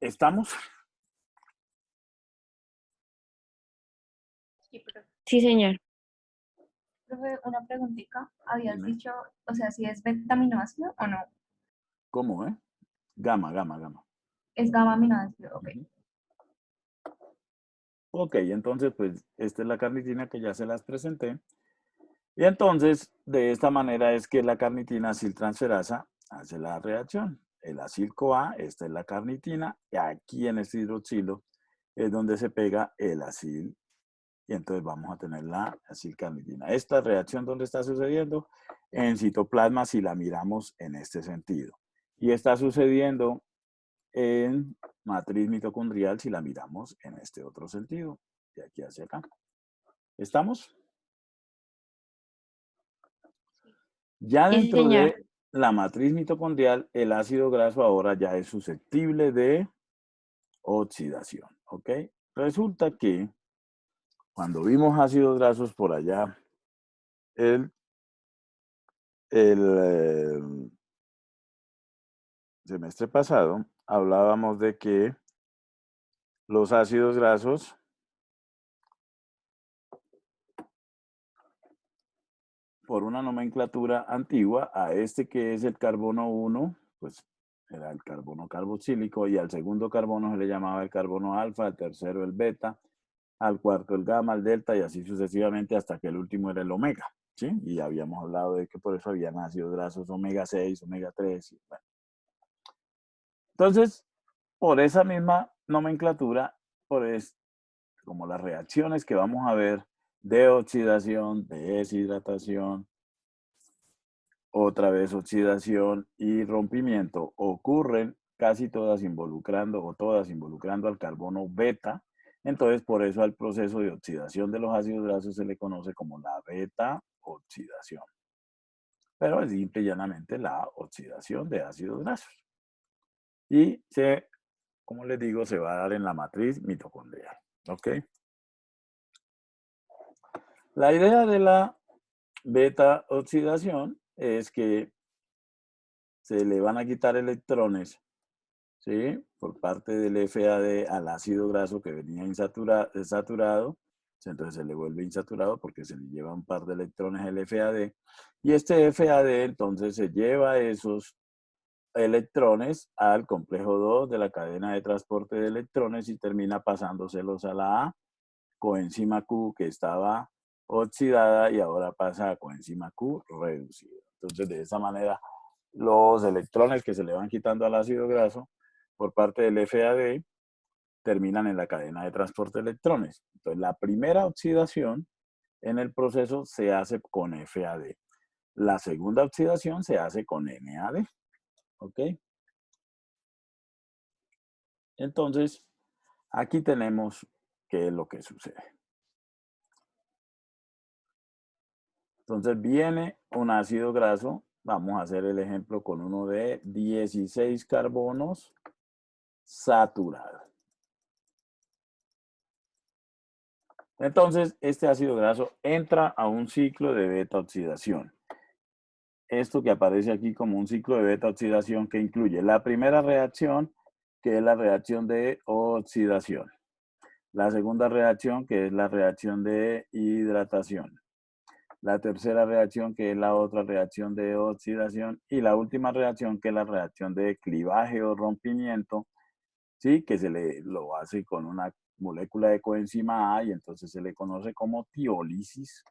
¿Estamos? Sí, profe. Sí, señor. Profe, una preguntita. Habías Dime. dicho, o sea, si es beta-aminoácido o no. ¿Cómo, Gamma. Es gamma-aminoácido, ok. Uh-huh. Ok, entonces pues esta es la carnitina que ya se las presenté. Y entonces, de esta manera es que la carnitina aciltransferasa hace la reacción. El acil-CoA, esta es la carnitina, y aquí en este hidroxilo es donde se pega el acil, y entonces vamos a tener la acilcarnitina. Esta reacción, ¿dónde está sucediendo? En citoplasma, si la miramos en este sentido. Y está sucediendo en matriz mitocondrial, si la miramos en este otro sentido, de aquí hacia acá. ¿Estamos? Ya Sí, dentro señor. de la matriz mitocondrial, el ácido graso ahora ya es susceptible de oxidación, ¿ok? Resulta que cuando vimos ácidos grasos por allá, el semestre pasado, hablábamos de que los ácidos grasos por una nomenclatura antigua, a este que es el carbono 1, pues era el carbono carboxílico, y al segundo carbono se le llamaba el carbono alfa, al tercero el beta, al cuarto el gamma, el delta, y así sucesivamente hasta que el último era el omega, ¿sí? Y habíamos hablado de que por eso habían ácidos grasos omega 6, omega 3, y bueno. Entonces, por esa misma nomenclatura, como las reacciones que vamos a ver de oxidación, de deshidratación, otra vez oxidación y rompimiento ocurren casi todas involucrando al carbono beta. Entonces, por eso al proceso de oxidación de los ácidos grasos se le conoce como la beta oxidación. Pero es simple y llanamente la oxidación de ácidos grasos. Y como les digo, se va a dar en la matriz mitocondrial. ¿Ok? La idea de la beta oxidación es que se le van a quitar electrones, ¿sí? Por parte del FAD al ácido graso que venía saturado, entonces se le vuelve insaturado porque se le lleva un par de electrones el FAD, y este FAD entonces se lleva esos electrones al complejo 2 de la cadena de transporte de electrones y termina pasándoselos a la coenzima Q que estaba oxidada y ahora pasa a coenzima Q reducida. Entonces, de esa manera, los electrones que se le van quitando al ácido graso por parte del FAD terminan en la cadena de transporte de electrones. Entonces, la primera oxidación en el proceso se hace con FAD. La segunda oxidación se hace con NAD. ¿Ok? Entonces, aquí tenemos qué es lo que sucede. Entonces viene un ácido graso, vamos a hacer el ejemplo con uno de 16 carbonos saturado. Entonces, este ácido graso entra a un ciclo de beta oxidación. Esto que aparece aquí como un ciclo de beta oxidación que incluye la primera reacción, que es la reacción de oxidación. La segunda reacción, que es la reacción de hidratación. La tercera reacción, que es la otra reacción de oxidación. Y la última reacción, que es la reacción de clivaje o rompimiento, ¿sí? Que lo hace con una molécula de coenzima A y entonces se le conoce como tiólisis,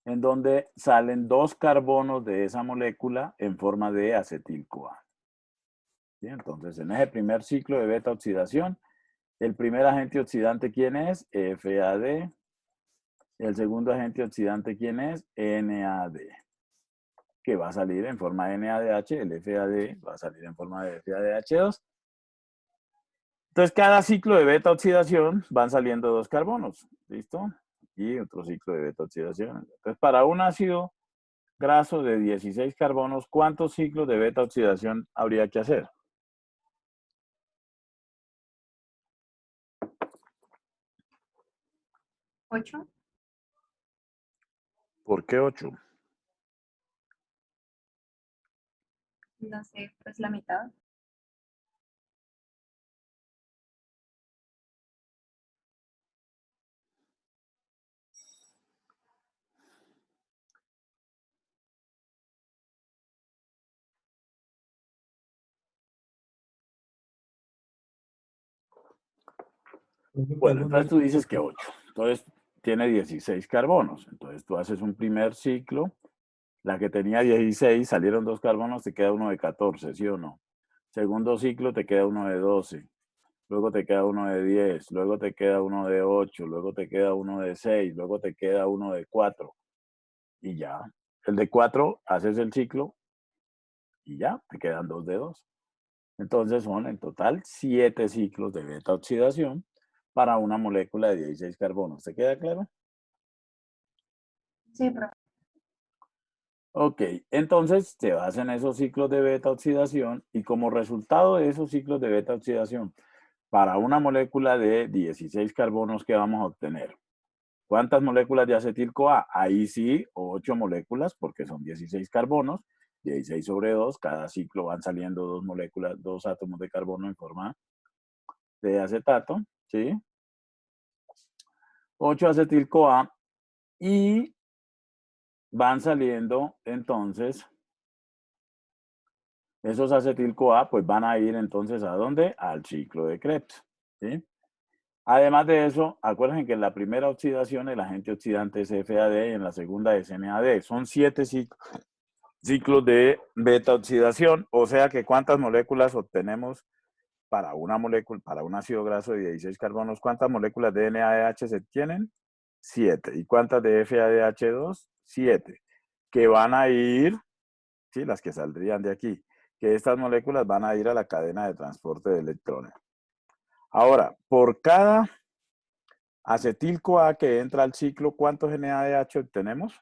en donde salen 2 carbonos de esa molécula en forma de acetil-CoA. ¿Sí? Entonces, en ese primer ciclo de beta oxidación, el primer agente oxidante, ¿quién es? FAD. El segundo agente oxidante, ¿quién es? NAD, que va a salir en forma de NADH. El FAD va a salir en forma de FADH2. Entonces, cada ciclo de beta oxidación van saliendo 2 carbonos. ¿Listo? Y otro ciclo de beta oxidación. Entonces, para un ácido graso de 16 carbonos, ¿cuántos ciclos de beta oxidación habría que hacer? ¿8? ¿Por qué 8? No sé, pues la mitad. Bueno, entonces tú dices que 8. Entonces tiene 16 carbonos. Entonces tú haces un primer ciclo. La que tenía 16, salieron 2 carbonos, te queda uno de 14, ¿sí o no? Segundo ciclo te queda uno de 12. Luego te queda uno de 10. Luego te queda uno de 8. Luego te queda uno de 6. Luego te queda uno de 4. Y ya. El de 4, haces el ciclo y ya, te quedan 2 de 2. Entonces son en total 7 ciclos de beta oxidación para una molécula de 16 carbonos. ¿Te queda claro? Sí, profe. Ok, entonces se basan esos ciclos de beta oxidación y como resultado de esos ciclos de beta oxidación para una molécula de 16 carbonos que vamos a obtener. ¿Cuántas moléculas de acetil-CoA? Ahí sí, 8 moléculas porque son 16 carbonos, 16 sobre 2, cada ciclo van saliendo 2 moléculas, 2 átomos de carbono en forma de acetato, ¿sí? 8 acetil-CoA y van saliendo entonces esos acetil-CoA, pues van a ir entonces ¿a dónde? Al ciclo de Krebs, ¿sí? Además de eso, acuérdense que en la primera oxidación el agente oxidante es FAD y en la segunda es NAD. Son 7 ciclos de beta oxidación, o sea que ¿cuántas moléculas obtenemos para una molécula, para un ácido graso de 16 carbonos? ¿Cuántas moléculas de NADH se tienen? 7. ¿Y cuántas de FADH2? 7. Que van a ir, sí, las que saldrían de aquí, que estas moléculas van a ir a la cadena de transporte de electrones. Ahora, por cada acetil-CoA que entra al ciclo, ¿cuántos NADH obtenemos?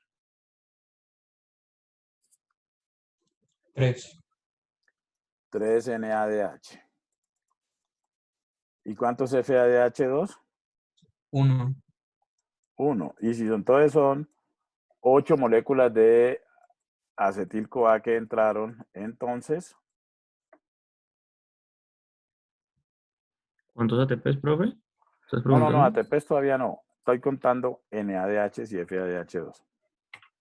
3. 3 NADH. ¿Y cuántos FADH2? 1. 1. Y si entonces son 8 moléculas de acetil-CoA que entraron, entonces, ¿Cuántos ATPs, profe? ¿Estás no, preguntando? ATPs todavía no. Estoy contando NADH y FADH2.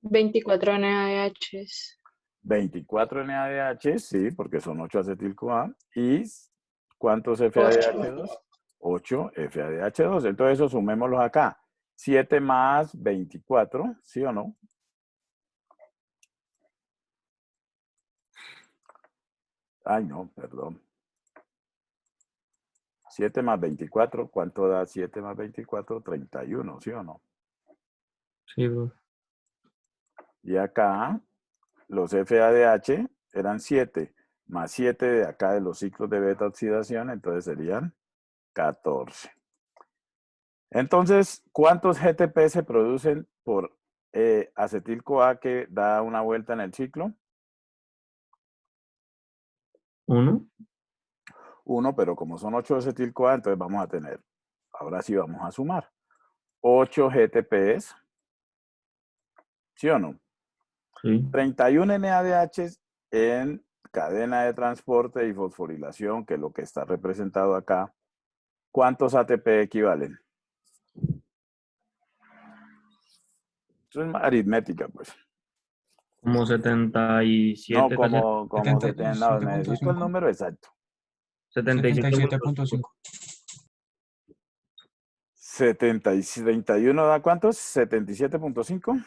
24 NaDHs. 24 NADH, sí, porque son 8 acetil-CoA. ¿Y cuántos 8. FADH2? 8 FADH2. Entonces, eso sumémoslos acá. 7 más 24, ¿sí o no? Ay, no, perdón. 7 más 24, ¿cuánto da 7 más 24? 31, ¿sí o no? Sí, profe. Y acá, los FADH eran 7 más 7 de acá de los ciclos de beta oxidación, entonces serían 14. Entonces, ¿cuántos GTP se producen por acetil-CoA que da una vuelta en el ciclo? 1. 1, pero como son 8 acetil-CoA, entonces vamos a tener, ahora sí vamos a sumar, 8 GTPs, ¿sí o no? Sí. 31 NADH en cadena de transporte y fosforilación, que es lo que está representado acá. ¿Cuántos ATP equivalen? Eso es aritmética, pues. Como No, 77, casi como 70, no, necesito el 77.5. número exacto. 77.5. 77.5. 31 da ¿cuántos? 77.5.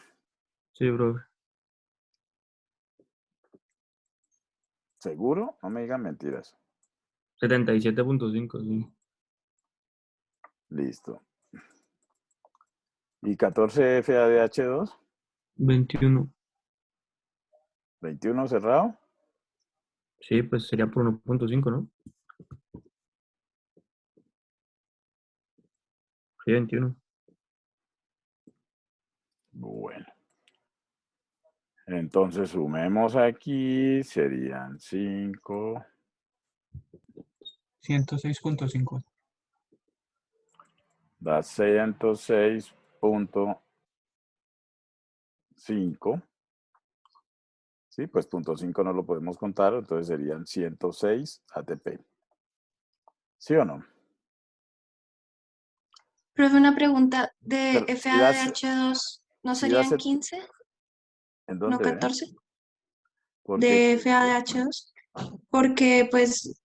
Sí, profe. ¿Seguro? No me digan mentiras. 77.5, sí. Listo. ¿Y 14 FADH2? 21. 21 cerrado. Sí, pues sería por 1.5, ¿no? Sí, 21. Bueno. Entonces sumemos aquí, serían 5. 106.5. Da 106.5. Sí, pues 0.5 no lo podemos contar, entonces serían 106 ATP. ¿Sí o no? Profe, una pregunta, ¿de Pero si das, FADH2 no si das, serían 15, ¿en no dónde? 14? ¿Por qué De 15? FADH2, porque pues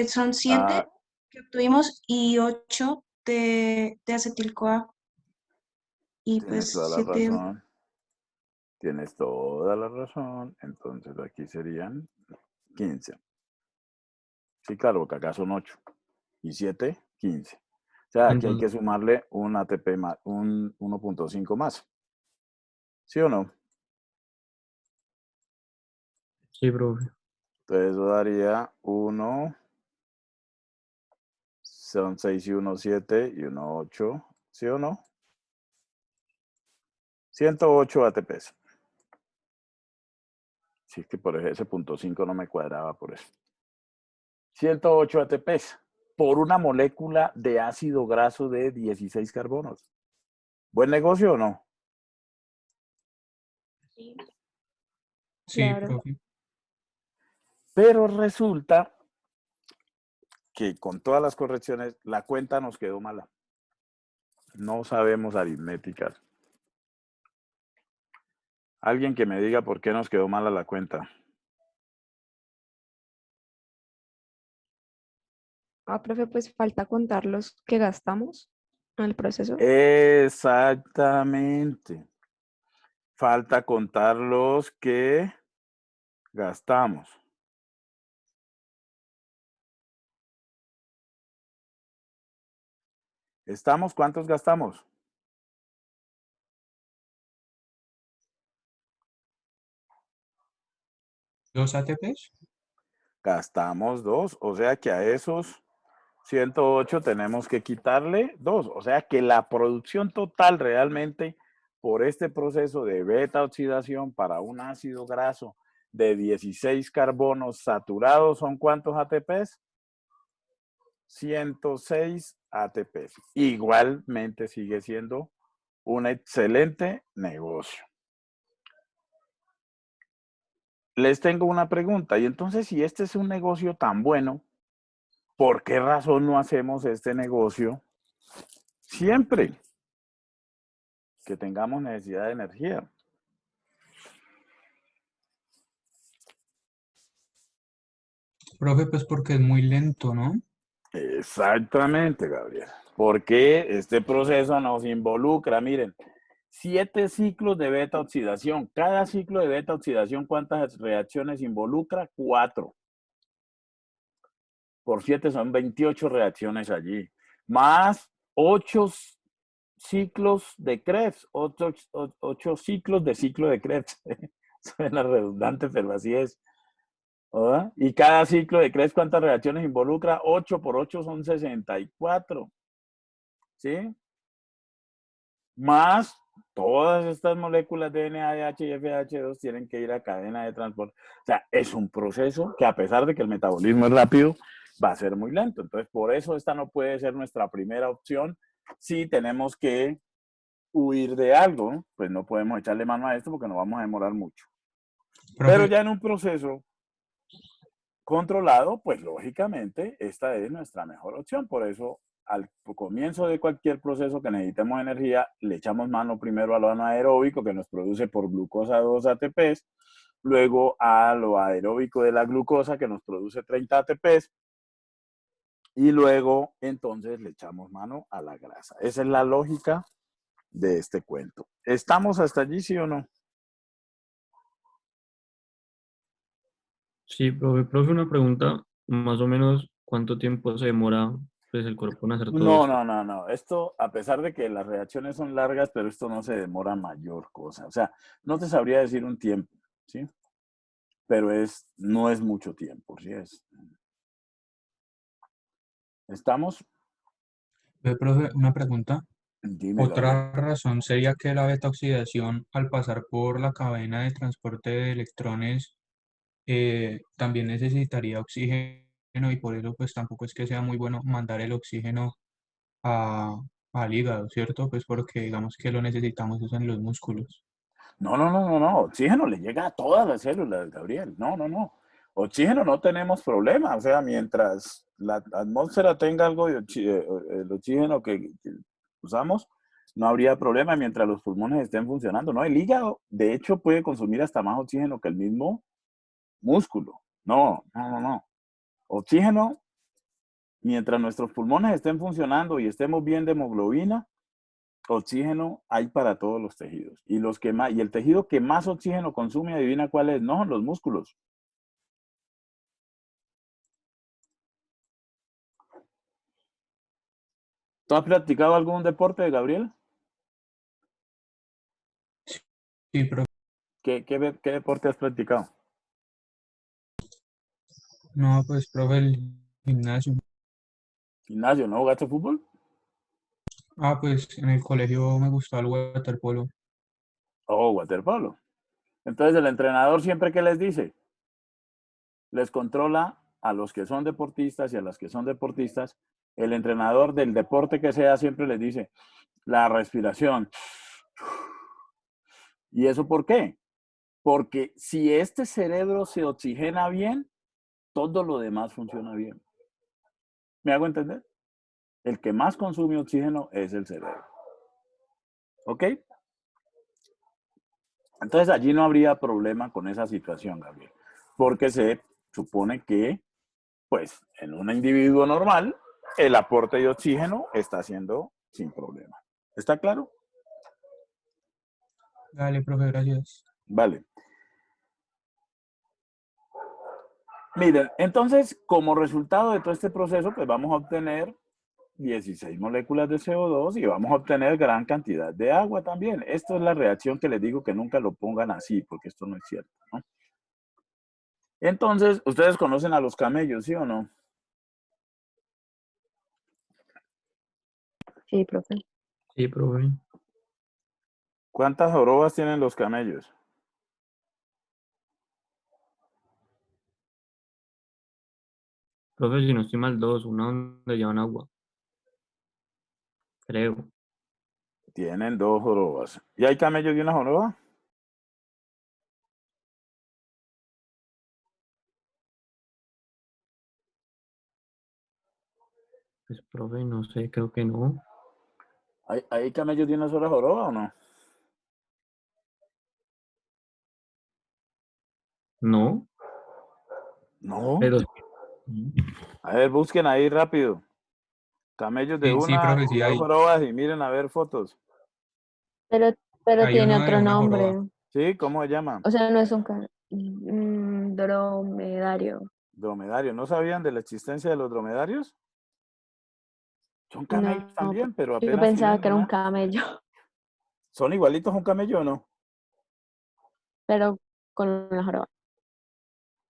son 7 Ah, que obtuvimos y 8 de acetil-CoA y tienes pues toda la 7. razón. Tienes toda la razón. Entonces aquí serían 15. Sí, claro, porque acá son 8. Y 7, 15. O sea, aquí hay que Entonces, sumarle un ATP más, un 1.5 más. ¿Sí o no? sí, profe. Entonces eso daría 1, son 6 y 1, 7 y 1, 8. ¿Sí o no? 108 ATPs. Si es que por ese 0.5 no me cuadraba por eso. 108 ATPs por una molécula de ácido graso de 16 carbonos. ¿Buen negocio o no? Sí, Sí, claro. profe. Pero resulta que con todas las correcciones la cuenta nos quedó mala. No sabemos aritméticas. Alguien que me diga por qué nos quedó mala la cuenta. Ah, profe, pues falta contar los que gastamos en el proceso. Exactamente. Falta contar los que gastamos. ¿Estamos? ¿Cuántos gastamos? ¿2 ATPs? Gastamos 2. O sea que a esos 108 tenemos que quitarle 2. O sea que la producción total realmente por este proceso de beta oxidación para un ácido graso de 16 carbonos saturados son ¿cuántos ATPs? 106 ATPs. Igualmente sigue siendo un excelente negocio. Les tengo una pregunta. Y entonces, si este es un negocio tan bueno, ¿por qué razón no hacemos este negocio siempre que tengamos necesidad de energía? Profe, pues porque es muy lento, ¿no? Exactamente, Gabriel. Porque este proceso nos involucra, miren, 7 ciclos de beta oxidación. Cada ciclo de beta oxidación, ¿cuántas reacciones involucra? 4. Por 7 son 28 reacciones allí. Más 8 ciclos de Krebs, 8 ciclos de ciclo de Krebs. Suena redundante, pero así es. ¿verdad? Y cada ciclo de Krebs, ¿cuántas reacciones involucra? 8 por 8 son 64. ¿Sí? Más todas estas moléculas de NADH y FH2 tienen que ir a cadena de transporte. O sea, es un proceso que a pesar de que el metabolismo es rápido, va a ser muy lento. Entonces, por eso esta no puede ser nuestra primera opción. Si tenemos que huir de algo, pues no podemos echarle mano a esto porque nos vamos a demorar mucho. Pero Profe, ya en un proceso controlado, pues lógicamente esta es nuestra mejor opción. Por eso, al comienzo de cualquier proceso que necesitemos energía, le echamos mano primero a lo anaeróbico que nos produce por glucosa 2 ATPs, luego a lo aeróbico de la glucosa que nos produce 30 ATPs, y luego entonces le echamos mano a la grasa. Esa es la lógica de este cuento. ¿Estamos hasta allí, sí o no? Sí, profe, una pregunta, más o menos, ¿cuánto tiempo se demora pues, el cuerpo en hacer todo esto? No. Esto, a pesar de que las reacciones son largas, pero esto no se demora mayor cosa. O sea, no te sabría decir un tiempo, ¿sí? Pero no es mucho tiempo, ¿sí? ¿Estamos? profe, una pregunta. Dime, Gabriel. Otra razón sería que la beta oxidación, al pasar por la cadena de transporte de electrones, también necesitaría oxígeno y por eso pues tampoco es que sea muy bueno mandar el oxígeno a- al hígado, ¿cierto? Pues porque digamos que lo necesitamos es en los músculos. No. Oxígeno le llega a todas las células, Gabriel. No. Oxígeno no tenemos problema. O sea, mientras la atmósfera tenga algo de el oxígeno que usamos, no habría problema mientras los pulmones estén funcionando. No, el hígado, de hecho, puede consumir hasta más oxígeno que el mismo músculo. No. Oxígeno, mientras nuestros pulmones estén funcionando y estemos bien de hemoglobina, oxígeno hay para todos los tejidos. Y el tejido que más oxígeno consume, adivina cuál es, no, los músculos. ¿Tú has practicado algún deporte, Gabriel? Sí, profe. ¿Qué deporte has practicado? No, pues profe, el gimnasio. Gimnasio, ¿no jugaste fútbol? Ah, pues en el colegio me gustaba el waterpolo. Oh, waterpolo. Entonces el entrenador siempre que les dice, les controla a los que son deportistas y a las que son deportistas. El entrenador del deporte que sea siempre les dice, la respiración. ¿Y eso por qué? Porque si este cerebro se oxigena bien, todo lo demás funciona bien. ¿Me hago entender? El que más consume oxígeno es el cerebro. ¿Ok? Entonces allí no habría problema con esa situación, Gabriel, porque se supone que, pues, en un individuo normal, el aporte de oxígeno está haciendo sin problema. ¿Está claro? Dale, profe, gracias. Vale. Miren, entonces, como resultado de todo este proceso, pues vamos a obtener 16 moléculas de CO2 y vamos a obtener gran cantidad de agua también. Esto es la reacción que les digo que nunca lo pongan así, porque esto no es cierto, ¿no? Entonces, ustedes conocen a los camellos, ¿sí o no? Sí, profe. Sí, profe. ¿Cuántas jorobas tienen los camellos? Profe, si no estoy mal, dos, una donde llevan agua, creo. Tienen 2 jorobas. ¿Y hay camellos de una joroba? Pues, profe, no sé, creo que no. ¿Hay camellos de una sola joroba o no? No, No. pero A ver, busquen ahí rápido. Camellos de Sí, una profe, y sí 2 jorobas y miren a ver fotos. Pero, pero hay tiene uno de otro una joroba. nombre. ¿Sí? ¿Cómo se llaman? O sea, no es un dromedario. Dromedario. ¿No sabían de la existencia de los dromedarios? Son camellos No, también, pero yo apenas pensaba tienen que era un una. camello, ¿Son igualitos a un camello o no? pero con una joroba.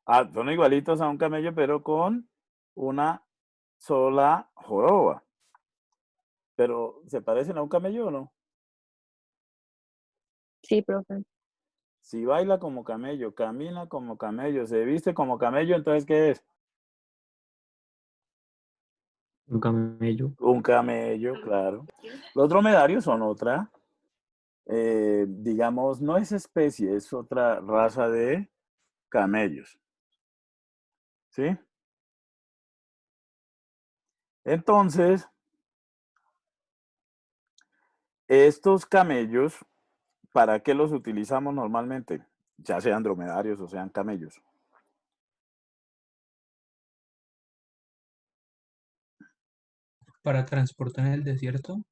Ah, son igualitos a un camello, pero con una sola joroba. Pero, ¿se parecen a un camello o no? Sí, profe. Si baila como camello, camina como camello, se viste como camello, entonces, ¿qué es? Un camello. Un camello, claro. Los dromedarios son otra, digamos, no es especie, es otra raza de camellos. ¿Sí? Entonces, estos camellos, ¿para qué los utilizamos normalmente? Ya sean dromedarios o sean camellos. Para transporte en el desierto,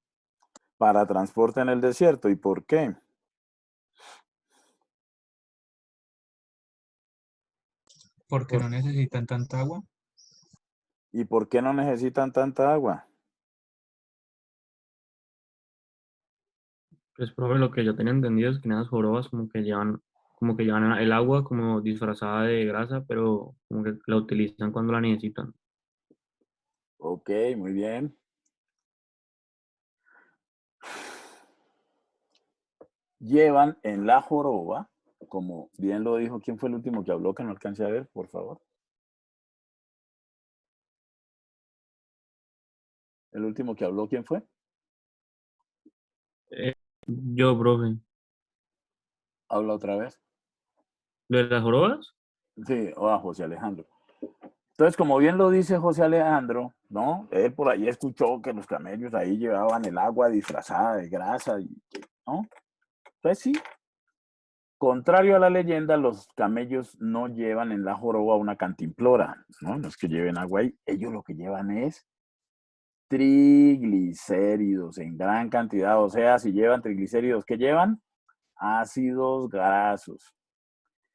Para transporte en el desierto. ¿Y por qué? porque ¿Por- no necesitan tanta agua. ¿Y por qué no necesitan tanta agua? Pues, profe, lo que yo tenía entendido es que en esas jorobas como que llevan el agua como disfrazada de grasa, pero como que la utilizan cuando la necesitan. Ok, muy bien. Llevan en la joroba, como bien lo dijo, ¿quién fue el último que habló que no alcancé a ver, por favor? ¿El último que habló quién fue? Eh, yo, profe, Habla otra vez. ¿lo de las jorobas? Sí, o a José Alejandro. Entonces, como bien lo dice José Alejandro, ¿no? Él por ahí escuchó que los camellos ahí llevaban el agua disfrazada de grasa, ¿no? Entonces sí, contrario a la leyenda, los camellos no llevan en la joroba una cantimplora, ¿no? No es que lleven agua ahí, ellos lo que llevan es triglicéridos en gran cantidad, o sea, si llevan triglicéridos, ¿qué llevan? Ácidos grasos.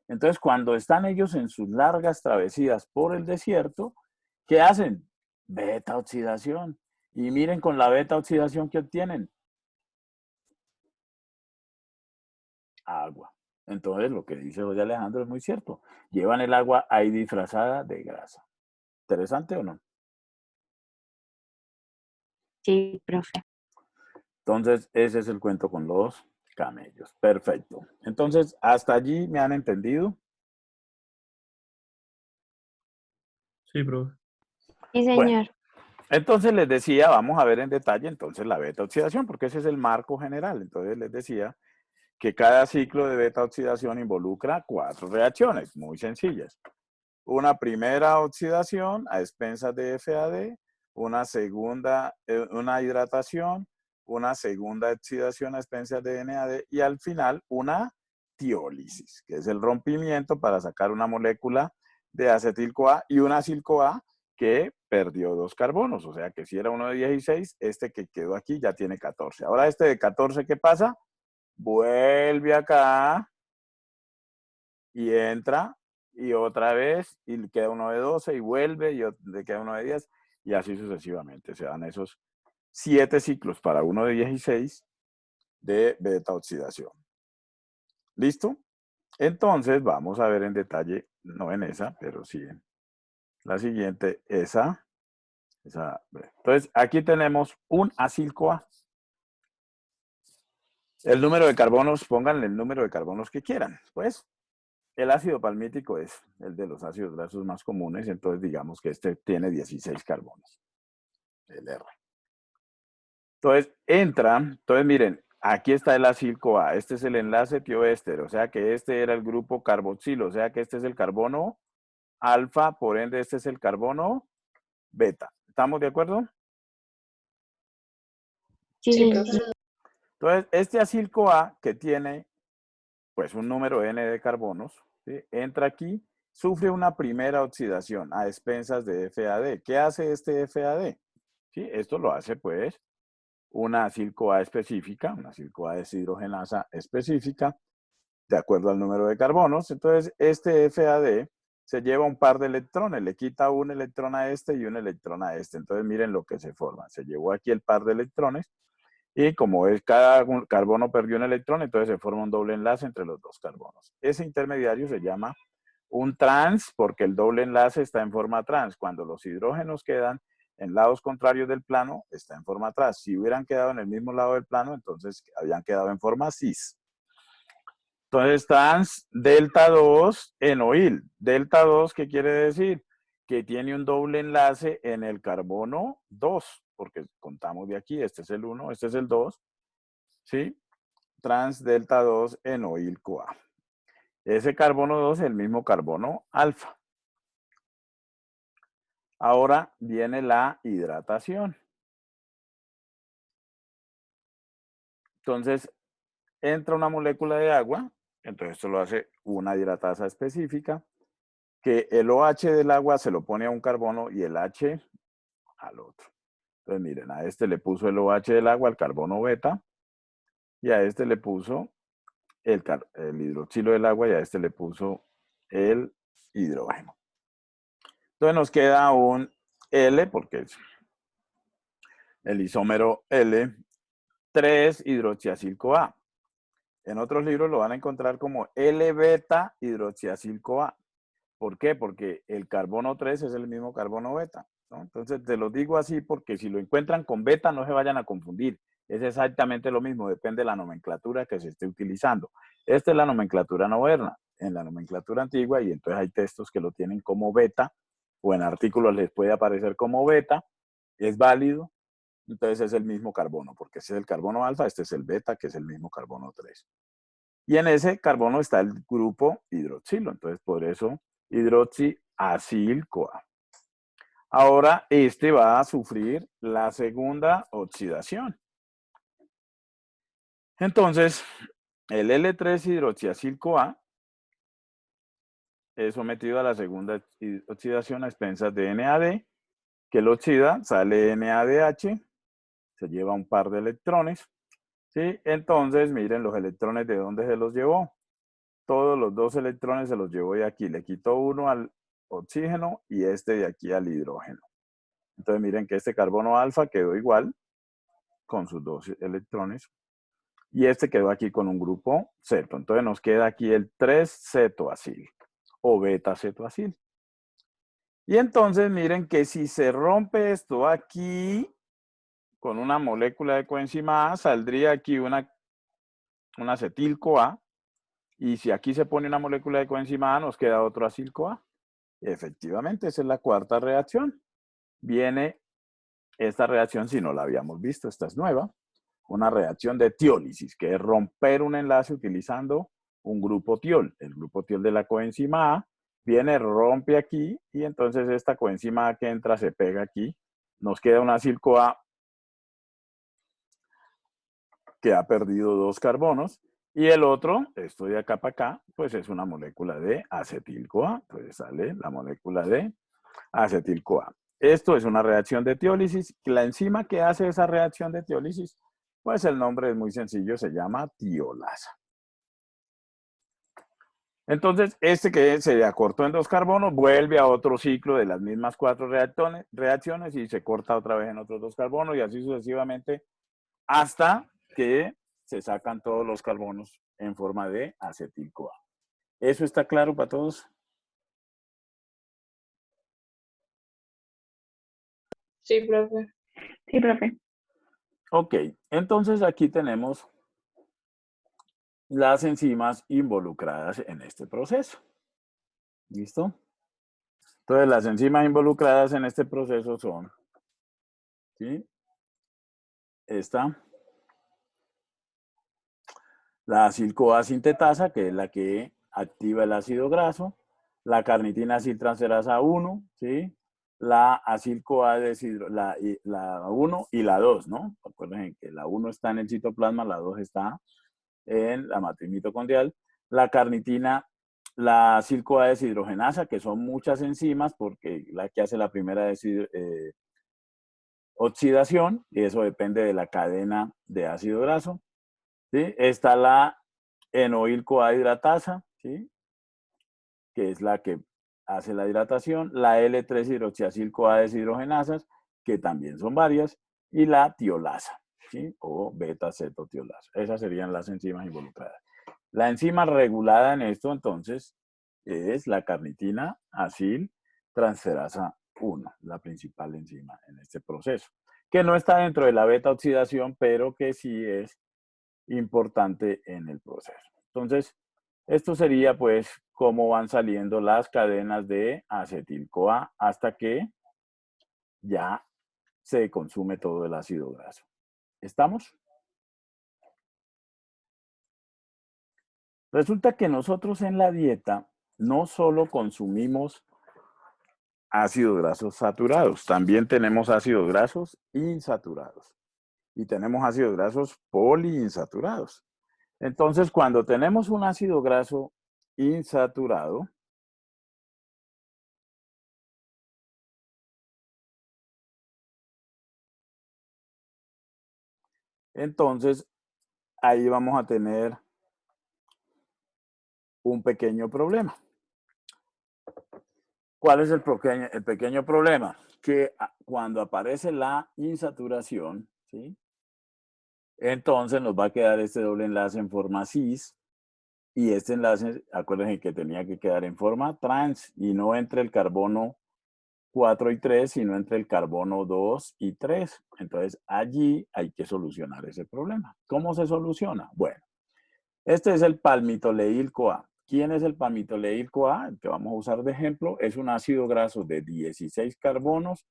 Entonces, cuando están ellos en sus largas travesías por el desierto, ¿qué hacen? Beta oxidación. Y miren con la beta oxidación que obtienen. Agua. Entonces, lo que dice José Alejandro es muy cierto. Llevan el agua ahí disfrazada de grasa. ¿Interesante o no? Sí, profe. Entonces, ese es el cuento con los camellos. Perfecto. Entonces, hasta allí me han entendido. Sí, profe. Sí, Bueno, señor. entonces les decía, vamos a ver en detalle entonces la beta oxidación, porque ese es el marco general. Entonces les decía que cada ciclo de beta oxidación involucra 4 reacciones muy sencillas. Una primera oxidación a expensas de FAD, una segunda, una hidratación, una segunda oxidación a expensas de NAD y al final una tiólisis, que es el rompimiento para sacar una molécula de acetil-CoA y un acil-CoA que perdió 2 carbonos. O sea que si era uno de 16, este que quedó aquí ya tiene 14. Ahora este de 14, ¿qué pasa? Vuelve acá y entra y otra vez y queda uno de 12 y vuelve y le queda uno de 10 y así sucesivamente. Se dan esos 7 ciclos para uno de 16 de beta oxidación. ¿Listo? Entonces vamos a ver en detalle, no en esa, pero sí en la siguiente, esa. Entonces aquí tenemos un acil-CoA. El número de carbonos, pónganle el número de carbonos que quieran. Pues el ácido palmítico es el de los ácidos grasos más comunes, entonces digamos que este tiene 16 carbonos, el R. Entonces entonces miren, aquí está el acil-CoA, este es el enlace tioéster, o sea que este era el grupo carboxilo, o sea que este es el carbono alfa, por ende este es el carbono beta. ¿Estamos de acuerdo? Sí, Sí, señor. profe. Entonces este acil-CoA que tiene pues un número n de carbonos, ¿sí? Entra aquí, sufre una primera oxidación a expensas de FAD. ¿Qué hace este FAD? ¿Sí? Esto lo hace pues una acil-CoA específica, una acil-CoA deshidrogenasa específica, de acuerdo al número de carbonos. Entonces, este FAD se lleva un par de electrones, le quita un electrón a este y un electrón a este. Entonces, miren lo que se forma. Se llevó aquí el par de electrones y como es cada carbono perdió un electrón, entonces se forma un doble enlace entre los dos carbonos. Ese intermediario se llama un trans porque el doble enlace está en forma trans. Cuando los hidrógenos quedan en lados contrarios del plano, está en forma trans. Si hubieran quedado en el mismo lado del plano, entonces habían quedado en forma cis. Entonces, trans delta 2 enoil. Delta 2, ¿qué quiere decir? Que tiene un doble enlace en el carbono 2, porque contamos de aquí, este es el 1, este es el 2, ¿sí? Trans delta 2 enoil CoA. Ese carbono 2 es el mismo carbono alfa. Ahora viene la hidratación. Entonces, entra una molécula de agua, entonces esto lo hace una hidratasa específica, que el OH del agua se lo pone a un carbono y el H al otro. Entonces, miren, a este le puso el OH del agua, el carbono beta, y a este le puso el hidroxilo del agua y a este le puso el hidrógeno. Entonces nos queda un L, porque es el isómero L, 3-hidroxiacil-CoA. En otros libros lo van a encontrar como L-beta-hidroxiacil-CoA. ¿Por qué? Porque el carbono 3 es el mismo carbono beta, ¿no? Entonces te lo digo así porque si lo encuentran con beta no se vayan a confundir. Es exactamente lo mismo, depende de la nomenclatura que se esté utilizando. Esta es la nomenclatura moderna. En la nomenclatura antigua, y entonces hay textos que lo tienen como beta, o en artículos les puede aparecer como beta, es válido, entonces es el mismo carbono, porque ese es el carbono alfa, este es el beta, que es el mismo carbono 3. Y en ese carbono está el grupo hidroxilo, entonces por eso hidroxiacil-CoA. Ahora este va a sufrir la segunda oxidación. Entonces, el L3-hidroxiacil-CoA es sometido a la segunda oxidación a expensas de NAD, que lo oxida, sale NADH, se lleva un par de electrones, ¿sí? Entonces, miren los electrones de dónde se los llevó. Todos los 2 electrones se los llevó de aquí. Le quitó uno al oxígeno y este de aquí al hidrógeno. Entonces, miren que este carbono alfa quedó igual con sus 2 electrones. Y este quedó aquí con un grupo ceto. Entonces nos queda aquí el 3-cetoacil o beta-cetoacil. Y entonces miren que si se rompe esto aquí con una molécula de coenzima A, saldría aquí una acetil-CoA. Y si aquí se pone una molécula de coenzima A, nos queda otro acil-CoA. Efectivamente, esa es la cuarta reacción. Viene esta reacción, si no la habíamos visto, esta es nueva. Una reacción de tiólisis, que es romper un enlace utilizando un grupo tiol. El grupo tiol de la coenzima A viene, rompe aquí, y entonces esta coenzima A que entra se pega aquí. Nos queda un acil-CoA que ha perdido 2 carbonos. Y el otro, esto de acá para acá, pues es una molécula de acetil-CoA. Entonces sale la molécula de acetil-CoA. Esto es una reacción de tiólisis. La enzima que hace esa reacción de tiólisis, pues el nombre es muy sencillo, se llama tiolasa. Entonces, este que se acortó en 2 carbonos, vuelve a otro ciclo de las mismas 4 reacciones y se corta otra vez en otros 2 carbonos y así sucesivamente hasta que se sacan todos los carbonos en forma de acetil-CoA. ¿Eso está claro para todos? Sí, profe. Sí, profe. Ok, entonces aquí tenemos las enzimas involucradas en este proceso. ¿Listo? Entonces las enzimas involucradas en este proceso son, ¿sí? Esta, la acil-CoA sintetasa, que es la que activa el ácido graso, la carnitina aciltransferasa 1, ¿sí? La acil-CoA la 1 y la 2, ¿no? Recuerden que la 1 está en el citoplasma, la 2 está en la matriz mitocondrial. La carnitina, la acil-CoA deshidrogenasa, que son muchas enzimas, porque la que hace la primera oxidación, y eso depende de la cadena de ácido graso. ¿Sí? Está la enoil-CoA hidratasa, ¿sí? Que es la que hace la hidratación, la L3-hidroxiacil-CoA deshidrogenasas, que también son varias, y la tiolasa, ¿sí? O beta-cetotiolasa. Esas serían las enzimas involucradas. La enzima regulada en esto, entonces, es la carnitina acil transferasa 1, la principal enzima en este proceso, que no está dentro de la beta oxidación, pero que sí es importante en el proceso. Entonces, esto sería pues cómo van saliendo las cadenas de acetil-CoA hasta que ya se consume todo el ácido graso. ¿Estamos? Resulta que nosotros en la dieta no solo consumimos ácidos grasos saturados, también tenemos ácidos grasos insaturados y tenemos ácidos grasos poliinsaturados. Entonces, cuando tenemos un ácido graso insaturado, entonces ahí vamos a tener un pequeño problema. ¿Cuál es el pequeño problema? Que cuando aparece la insaturación, ¿sí? Entonces nos va a quedar este doble enlace en forma cis y este enlace, acuérdense que tenía que quedar en forma trans y no entre el carbono 4 y 3, sino entre el carbono 2 y 3. Entonces allí hay que solucionar ese problema. ¿Cómo se soluciona? Bueno, este es el palmitoleil-CoA. ¿Quién es el palmitoleil-CoA? El que vamos a usar de ejemplo es un ácido graso de 16 carbonos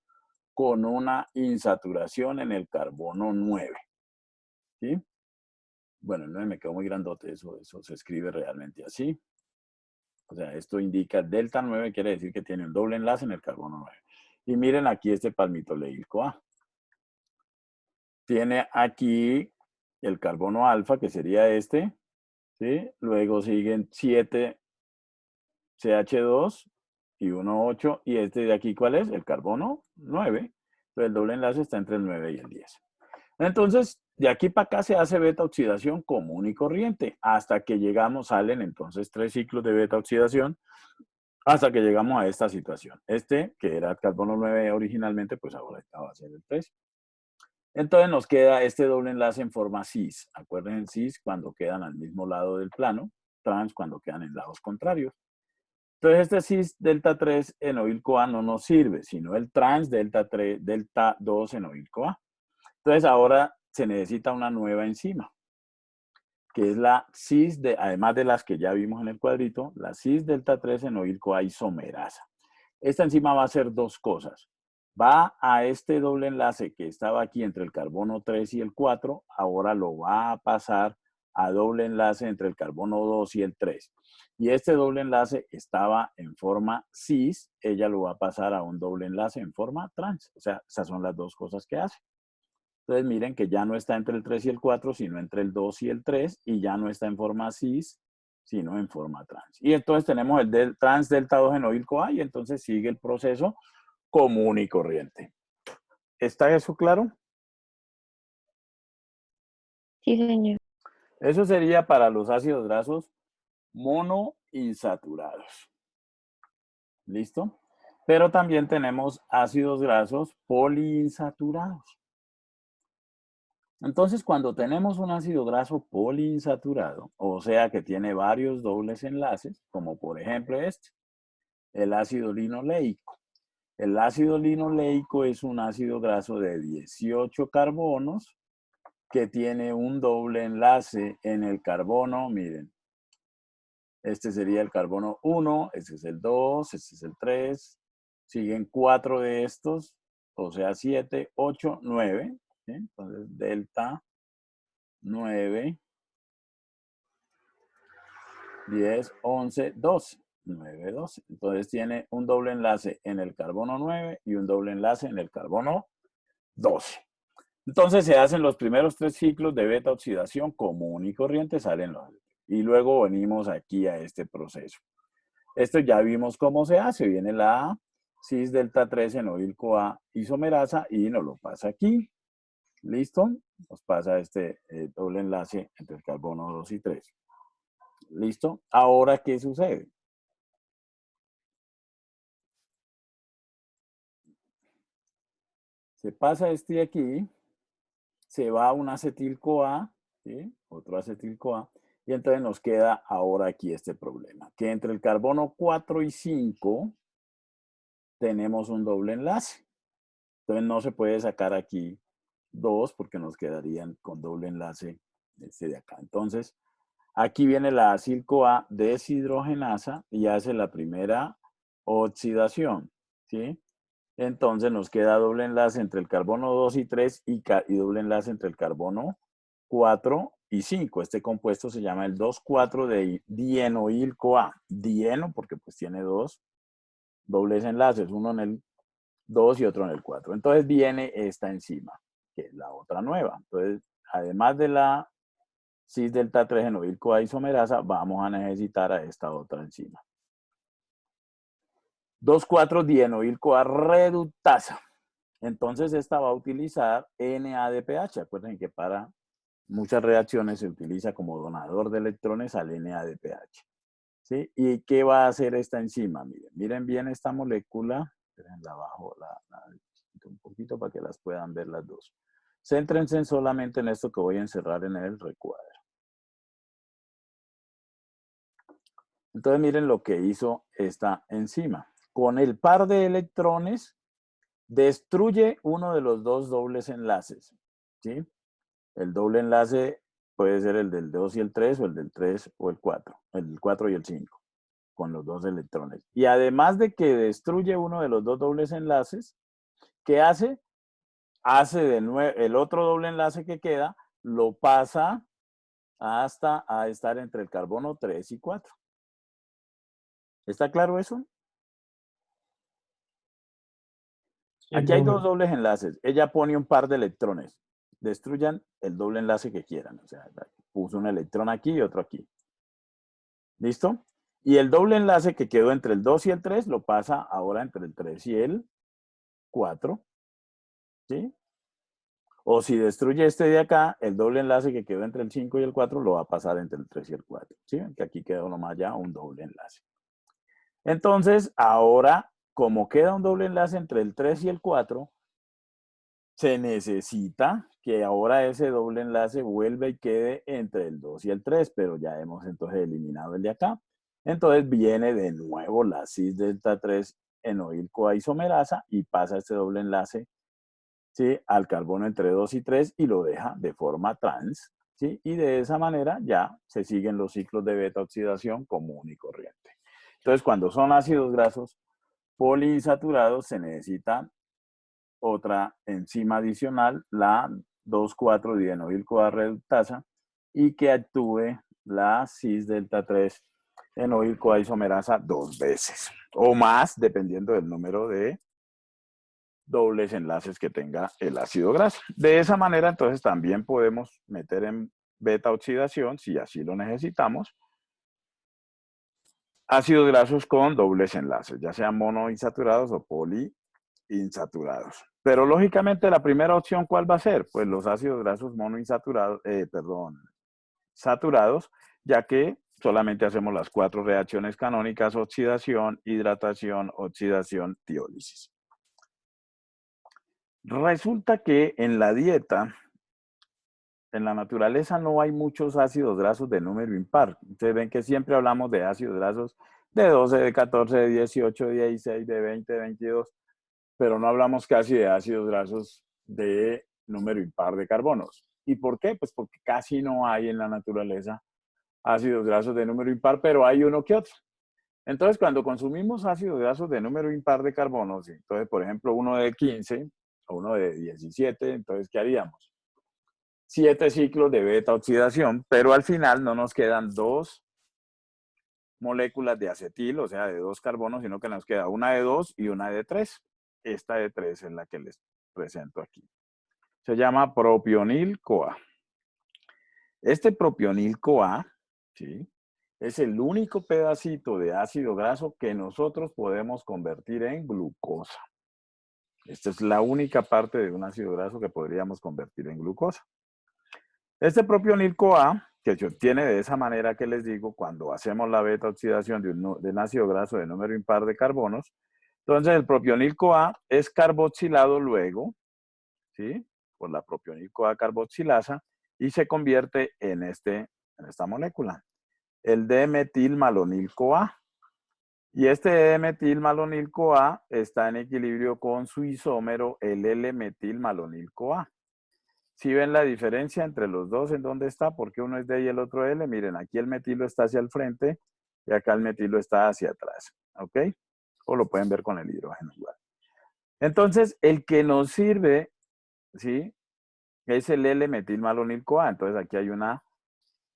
con una insaturación en el carbono 9. ¿Sí? Bueno, el 9 me quedó muy grandote, eso se escribe realmente así. O sea, esto indica delta 9, quiere decir que tiene un doble enlace en el carbono 9. Y miren aquí este palmitoleil-CoA. Tiene aquí el carbono alfa, que sería este, ¿sí? Luego siguen 7 CH2 y 1 8. Y este de aquí, ¿cuál es? El carbono 9. Entonces el doble enlace está entre el 9 y el 10. Entonces, de aquí para acá se hace beta oxidación común y corriente. Hasta que llegamos, salen entonces 3 ciclos de beta oxidación, hasta que llegamos a esta situación. Este, que era el carbono 9 originalmente, pues ahora va a ser el 3. Entonces nos queda este doble enlace en forma cis. Acuérdense cis cuando quedan al mismo lado del plano, trans cuando quedan en lados contrarios. Entonces este cis delta 3 enoil-CoA no nos sirve, sino el trans delta 3, delta 2 enoil-CoA. Entonces ahora se necesita una nueva enzima, que es la cis, además de las que ya vimos en el cuadrito, la cis delta 3 enoil-CoA isomerasa. Esta enzima va a hacer dos cosas. Va a este doble enlace que estaba aquí entre el carbono 3 y el 4, ahora lo va a pasar a doble enlace entre el carbono 2 y el 3. Y este doble enlace estaba en forma cis, ella lo va a pasar a un doble enlace en forma trans. O sea, esas son las dos cosas que hace. Entonces miren que ya no está entre el 3 y el 4, sino entre el 2 y el 3, y ya no está en forma cis, sino en forma trans. Y entonces tenemos el trans delta 2 enoil-CoA y entonces sigue el proceso común y corriente. ¿Está eso claro? Sí, señor. Eso sería para los ácidos grasos monoinsaturados. ¿Listo? Pero también tenemos ácidos grasos poliinsaturados. Entonces, cuando tenemos un ácido graso poliinsaturado, o sea que tiene varios dobles enlaces, como por ejemplo este, el ácido linoleico. El ácido linoleico es un ácido graso de 18 carbonos que tiene un doble enlace en el carbono, miren, este sería el carbono 1, este es el 2, este es el 3, siguen 4 de estos, o sea 7, 8, 9, ¿sí? Entonces delta 9, 10, 11, 12, 9, 12. Entonces tiene un doble enlace en el carbono 9 y un doble enlace en el carbono 12. Entonces se hacen los primeros 3 ciclos de beta oxidación común y corriente, salen los. Y luego venimos aquí a este proceso. Esto ya vimos cómo se hace. Viene la cis delta 3 enoil-CoA isomerasa y nos lo pasa aquí. ¿Listo? Nos pasa este doble enlace entre el carbono 2 y 3. ¿Listo? Ahora, ¿qué sucede? Se pasa este de aquí, se va a un acetil-CoA, ¿sí? Otro acetil-CoA, Y entonces nos queda ahora aquí este problema, que entre el carbono 4 y 5 tenemos un doble enlace. Entonces no se puede sacar aquí 2 porque nos quedarían con doble enlace este de acá. Entonces, aquí viene la acil-CoA deshidrogenasa y hace la primera oxidación, ¿sí? Entonces nos queda doble enlace entre el carbono 2 y 3 y doble enlace entre el carbono 4 y 5. Este compuesto se llama el 2,4 de dienoil-CoA. Dieno porque pues tiene dos dobles enlaces, uno en el 2 y otro en el 4. Entonces viene esta enzima, que es la otra nueva. Entonces, además de la cis delta 3 enoil-CoA isomerasa, vamos a necesitar a esta otra enzima. 2,4-dienoil-CoA reductasa. Entonces, esta va a utilizar NADPH. Acuérdense que para muchas reacciones se utiliza como donador de electrones al NADPH. ¿Sí? ¿Y qué va a hacer esta enzima? Miren bien esta molécula. La bajo un poquito para que las puedan ver las dos. Céntrense solamente en esto que voy a encerrar en el recuadro. Entonces miren lo que hizo esta enzima. Con el par de electrones destruye uno de los dos dobles enlaces. ¿Sí? El doble enlace puede ser el del 2 y el 3 o el del 3 o el 4. El 4 y el 5 con los dos electrones. Y además de que destruye uno de los dos dobles enlaces, ¿qué hace? Hace de nuevo el otro doble enlace que queda, lo pasa hasta a estar entre el carbono 3 y 4. ¿Está claro eso? Sí, Aquí hay dos profe. dobles enlaces. Ella pone un par de electrones. Destruyan el doble enlace que quieran. O sea, puso un electrón aquí y otro aquí. ¿Listo? Y el doble enlace que quedó entre el 2 y el 3 lo pasa ahora entre el 3 y el 4. ¿Sí? O si destruye este de acá, el doble enlace que quedó entre el 5 y el 4 lo va a pasar entre el 3 y el 4. ¿Sí? Que aquí quedó nomás ya un doble enlace. Entonces, ahora, como queda un doble enlace entre el 3 y el 4, se necesita que ahora ese doble enlace vuelva y quede entre el 2 y el 3, pero ya hemos entonces eliminado el de acá. Entonces viene de nuevo la cis delta 3 enoil-CoA isomerasa y pasa este doble enlace, ¿sí?, al carbono entre 2 y 3 y lo deja de forma trans, ¿sí? Y de esa manera ya se siguen los ciclos de beta oxidación común y corriente. Entonces, cuando son ácidos grasos poliinsaturados, se necesita otra enzima adicional, la 2,4-dienoil-CoA reductasa, y que actúe la cis delta 3 enoil-CoA isomerasa 2 veces o más, dependiendo del número de dobles enlaces que tenga el ácido graso. De esa manera, entonces, también podemos meter en beta oxidación, si así lo necesitamos, ácidos grasos con dobles enlaces, ya sean monoinsaturados o poliinsaturados. Pero lógicamente la primera opción, ¿cuál va a ser? Pues los ácidos grasos monoinsaturados, saturados, ya que solamente hacemos las 4 reacciones canónicas: oxidación, hidratación, oxidación, tiólisis. Resulta que en la dieta, en la naturaleza, no hay muchos ácidos grasos de número impar. Ustedes ven que siempre hablamos de ácidos grasos de 12, de 14, de 18, de 16, de 20, de 22, pero no hablamos casi de ácidos grasos de número impar de carbonos. ¿Y por qué? Pues porque casi no hay en la naturaleza ácidos grasos de número impar, pero hay uno que otro. Entonces, cuando consumimos ácidos grasos de número impar de carbonos, entonces, por ejemplo, uno de 15 o uno de 17, entonces, ¿qué haríamos? 7 ciclos de beta oxidación, pero al final no nos quedan 2 moléculas de acetil, o sea, de 2 carbonos, sino que nos queda una de 2 y una de 3. Esta de 3 es la que les presento aquí. Se llama propionil-CoA. Este propionil-CoA, ¿sí?, es el único pedacito de ácido graso que nosotros podemos convertir en glucosa. Esta es la única parte de un ácido graso que podríamos convertir en glucosa. Este propionil-CoA, que se obtiene de esa manera que les digo, cuando hacemos la beta oxidación de un ácido graso de número impar de carbonos, entonces el propionil-CoA es carboxilado luego, ¿sí?, por la propionil-CoA carboxilasa, y se convierte en este en esta molécula, el D-metilmalonil-CoA. Y este D-metilmalonil-CoA está en equilibrio con su isómero, el L-metilmalonil-CoA. ¿Sí ven la diferencia entre los dos en dónde está? Porque uno es D y el otro L. Miren, aquí el metilo está hacia el frente y acá el metilo está hacia atrás. ¿Ok? O lo pueden ver con el hidrógeno igual. Entonces, el que nos sirve, ¿sí? Es el L-metilmalonil-CoA. Entonces, aquí hay una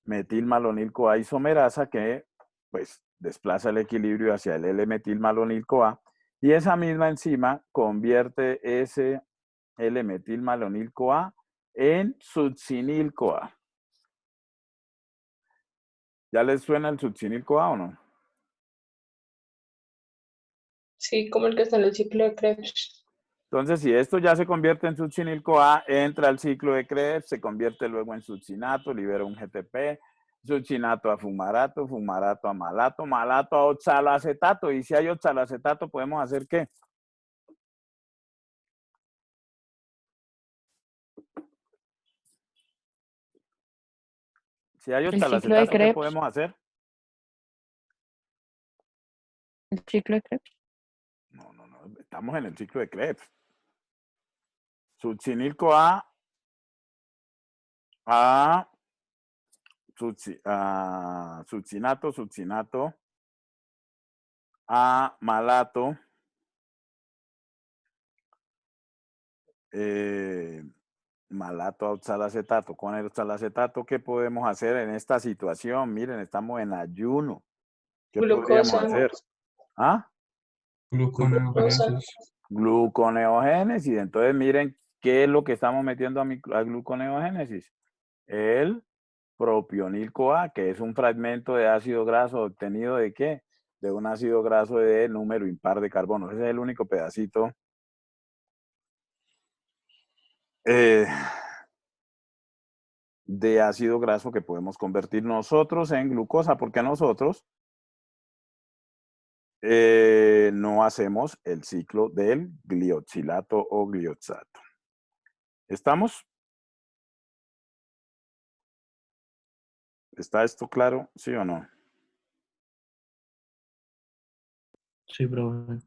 metilmalonil-CoA isomerasa que, pues, desplaza el equilibrio hacia el L-metilmalonil-CoA. Y esa misma enzima convierte ese L-metilmalonil-CoA en succinil-CoA. ¿Ya les suena el succinil-CoA o no? Sí, como el que está en el ciclo de Krebs. Entonces, si esto ya se convierte en succinil-CoA, entra al ciclo de Krebs, se convierte luego en succinato, libera un GTP, succinato a fumarato, fumarato a malato, malato a oxaloacetato. Y si hay oxaloacetato, ¿podemos hacer qué? Si hay El ciclo de oxaloacetato, ¿qué Krebs. podemos hacer? El ciclo de Krebs. No, estamos en el ciclo de Krebs. Succinil-CoA a succinato, succinato a malato, malato a oxalacetato. Con el oxalacetato, ¿qué podemos hacer en esta situación? Miren, estamos en ayuno. ¿Qué podríamos Glucosa. hacer? ¿Ah? Gluconeogénesis. Gluconeogénesis. Entonces, miren, ¿qué es lo que estamos metiendo a gluconeogénesis? El propionil-CoA, que es un fragmento de ácido graso obtenido ¿de qué? De un ácido graso de número impar de carbono. Ese es el único pedacito de ácido graso que podemos convertir nosotros en glucosa, porque nosotros no hacemos el ciclo del glioxilato o glioxato. ¿Estamos? ¿Está esto claro? ¿Sí o no? Sí, profe.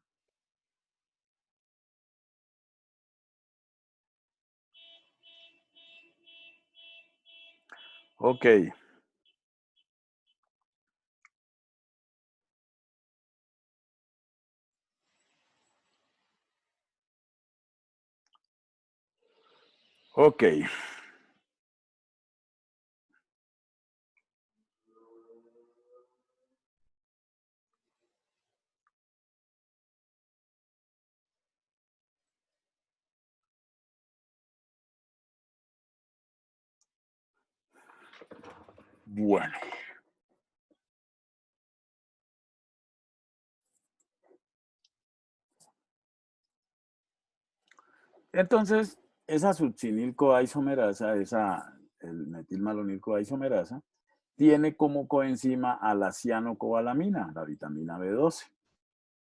Ok. Ok. Bueno. Entonces, esa succinil-CoA isomerasa, el metilmalonil-CoA isomerasa, tiene como coenzima a la cianocobalamina, la vitamina B12.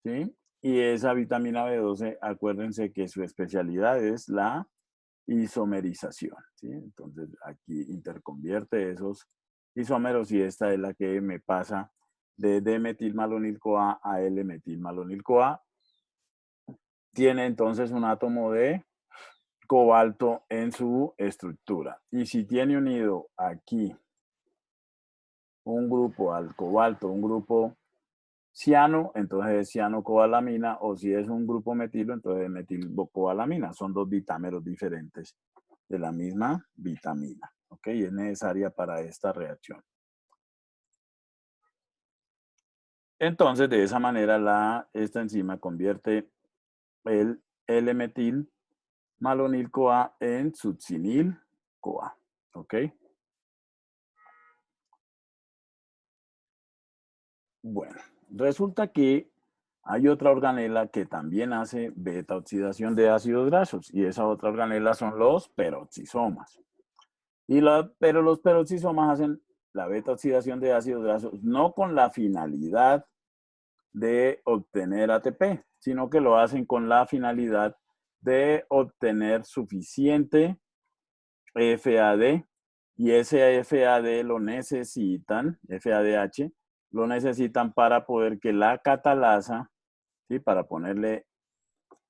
¿Sí? Y esa vitamina B12, acuérdense que su especialidad es la isomerización. ¿Sí? Entonces, aquí interconvierte esos isómeros y esta es la que me pasa de D-metilmalonil-CoA a L-metilmalonil-CoA. Tiene entonces un átomo de cobalto en su estructura. Y si tiene unido aquí un grupo al cobalto, un grupo ciano, entonces es cianocobalamina, o si es un grupo metilo, entonces es metilcobalamina. Son dos vitámeros diferentes de la misma vitamina. ¿Ok? Y es necesaria para esta reacción. Entonces, de esa manera, esta enzima convierte el L-metil malonil-CoA en succinil-CoA. ¿Ok? Bueno, resulta que hay otra organela que también hace beta oxidación de ácidos grasos y esa otra organela son los peroxisomas. Pero los peroxisomas hacen la beta oxidación de ácidos grasos no con la finalidad de obtener ATP, sino que lo hacen con la finalidad de obtener suficiente FAD Y ese FAD lo necesitan, FADH, lo necesitan para poder que la catalasa, ¿sí? Para ponerle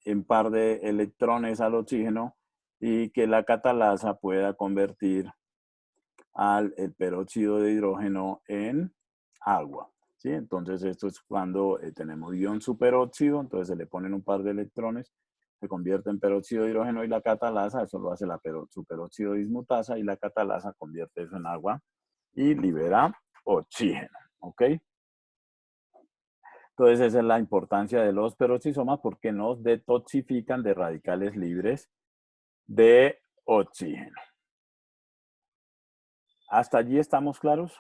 un par de electrones al oxígeno y que la catalasa pueda convertir el peróxido de hidrógeno en agua. ¿Sí? Entonces esto es cuando tenemos ion superóxido, entonces se le ponen un par de electrones, se convierte en peróxido de hidrógeno y la catalasa, eso lo hace la superóxido dismutasa y la catalasa convierte eso en agua y libera oxígeno. ¿Ok? Entonces esa es la importancia de los peroxisomas porque nos detoxifican de radicales libres de oxígeno. ¿Hasta allí estamos claros?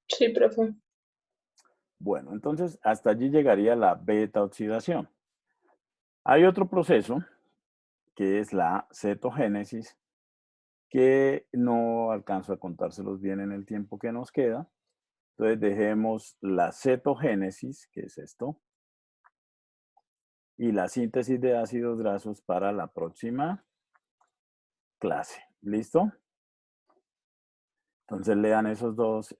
Sí, profe. Bueno, entonces hasta allí llegaría la beta oxidación. Hay otro proceso que es la cetogénesis que no alcanzo a contárselos bien en el tiempo que nos queda. Entonces dejemos la cetogénesis, que es esto, y la síntesis de ácidos grasos para la próxima clase. ¿Listo? Entonces lean esos dos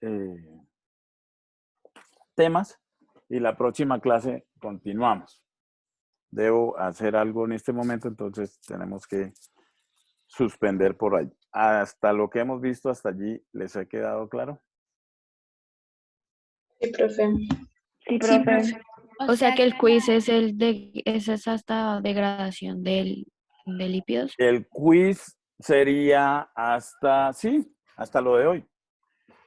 temas y la próxima clase continuamos. Debo hacer algo en este momento, entonces tenemos que suspender por ahí. Hasta lo que hemos visto hasta allí, ¿les ha quedado claro? Sí, profe. Sí, Sí, profe. profe. O sea que el quiz es es hasta degradación de lípidos. El quiz sería hasta, sí, hasta lo de hoy.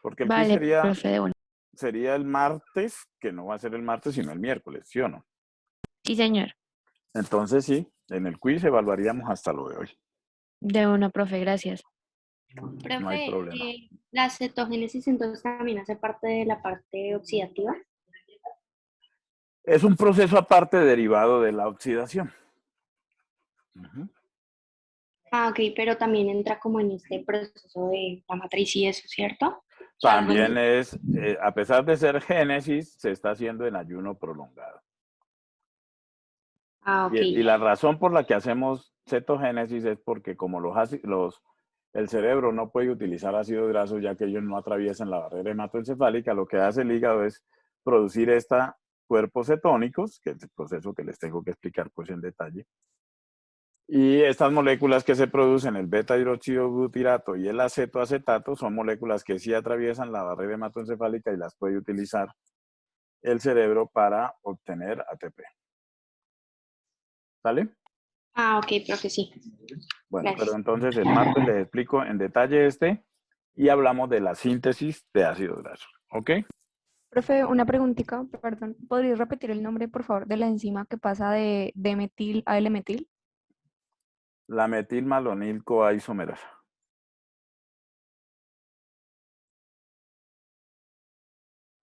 Porque el quiz Vale, profe, de una. sería el martes, que no va a ser el martes, sino el miércoles, ¿sí o no? Sí, señor. Entonces sí, en el quiz evaluaríamos hasta lo de hoy. De una, profe, gracias. No hay Profe, problema. la cetogénesis entonces también hace parte de la parte oxidativa. Es un proceso aparte derivado de la oxidación. Ujú. Ah, ok, pero también entra como en este proceso de la matriz y eso, ¿cierto? O sea, También es, a pesar de ser génesis, se está haciendo en ayuno prolongado. Ah, ok. Y la razón por la que hacemos cetogénesis es porque como el cerebro no puede utilizar ácidos grasos ya que ellos no atraviesan la barrera hematoencefálica, lo que hace el hígado es producir cuerpos cetónicos, que es el proceso que les tengo que explicar pues en detalle. Y estas moléculas que se producen, el beta-hidroxibutirato y el acetoacetato, son moléculas que sí atraviesan la barrera hematoencefálica y las puede utilizar el cerebro para obtener ATP. ¿Sale? Ah, ok, profe, sí. Bueno, Gracias. pero entonces el martes les explico en detalle y hablamos de la síntesis de ácidos grasos. ¿Ok? Profe, una preguntita, perdón. ¿Podrías repetir el nombre, por favor, de la enzima que pasa de metil a L-metil? La metilmalonil-coisomerasa.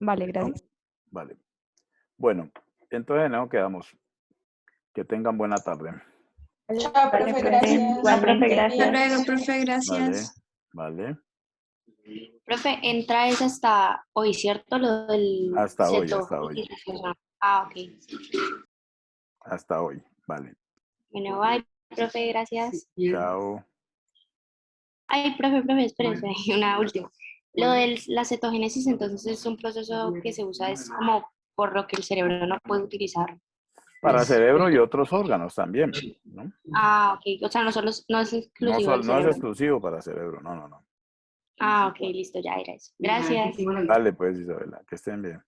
Vale, ¿No? gracias. Vale. Bueno, entonces no quedamos. Que tengan buena tarde. Chao, Vale, profe, profe. gracias. Igual, profe, Hasta gracias. luego, profe, Vale, gracias. vale. Profe, entra es hasta hoy, ¿cierto? Lo del Hasta hoy, hasta hoy. cetogénesis. Ah, ok. Hasta hoy. Vale. Bueno, bye, profe, gracias. Chao. Ay, profe, espérese, una última. Lo de la cetogénesis entonces es un proceso que se usa, es como por lo que el cerebro no puede utilizar. Para Pues, cerebro y otros órganos también, ¿no? ah, ok. O sea, no es exclusivo del No es cerebro. exclusivo para cerebro, no. Ah, ok, listo, ya era eso. Gracias. Dale pues, Isabela, que estén bien.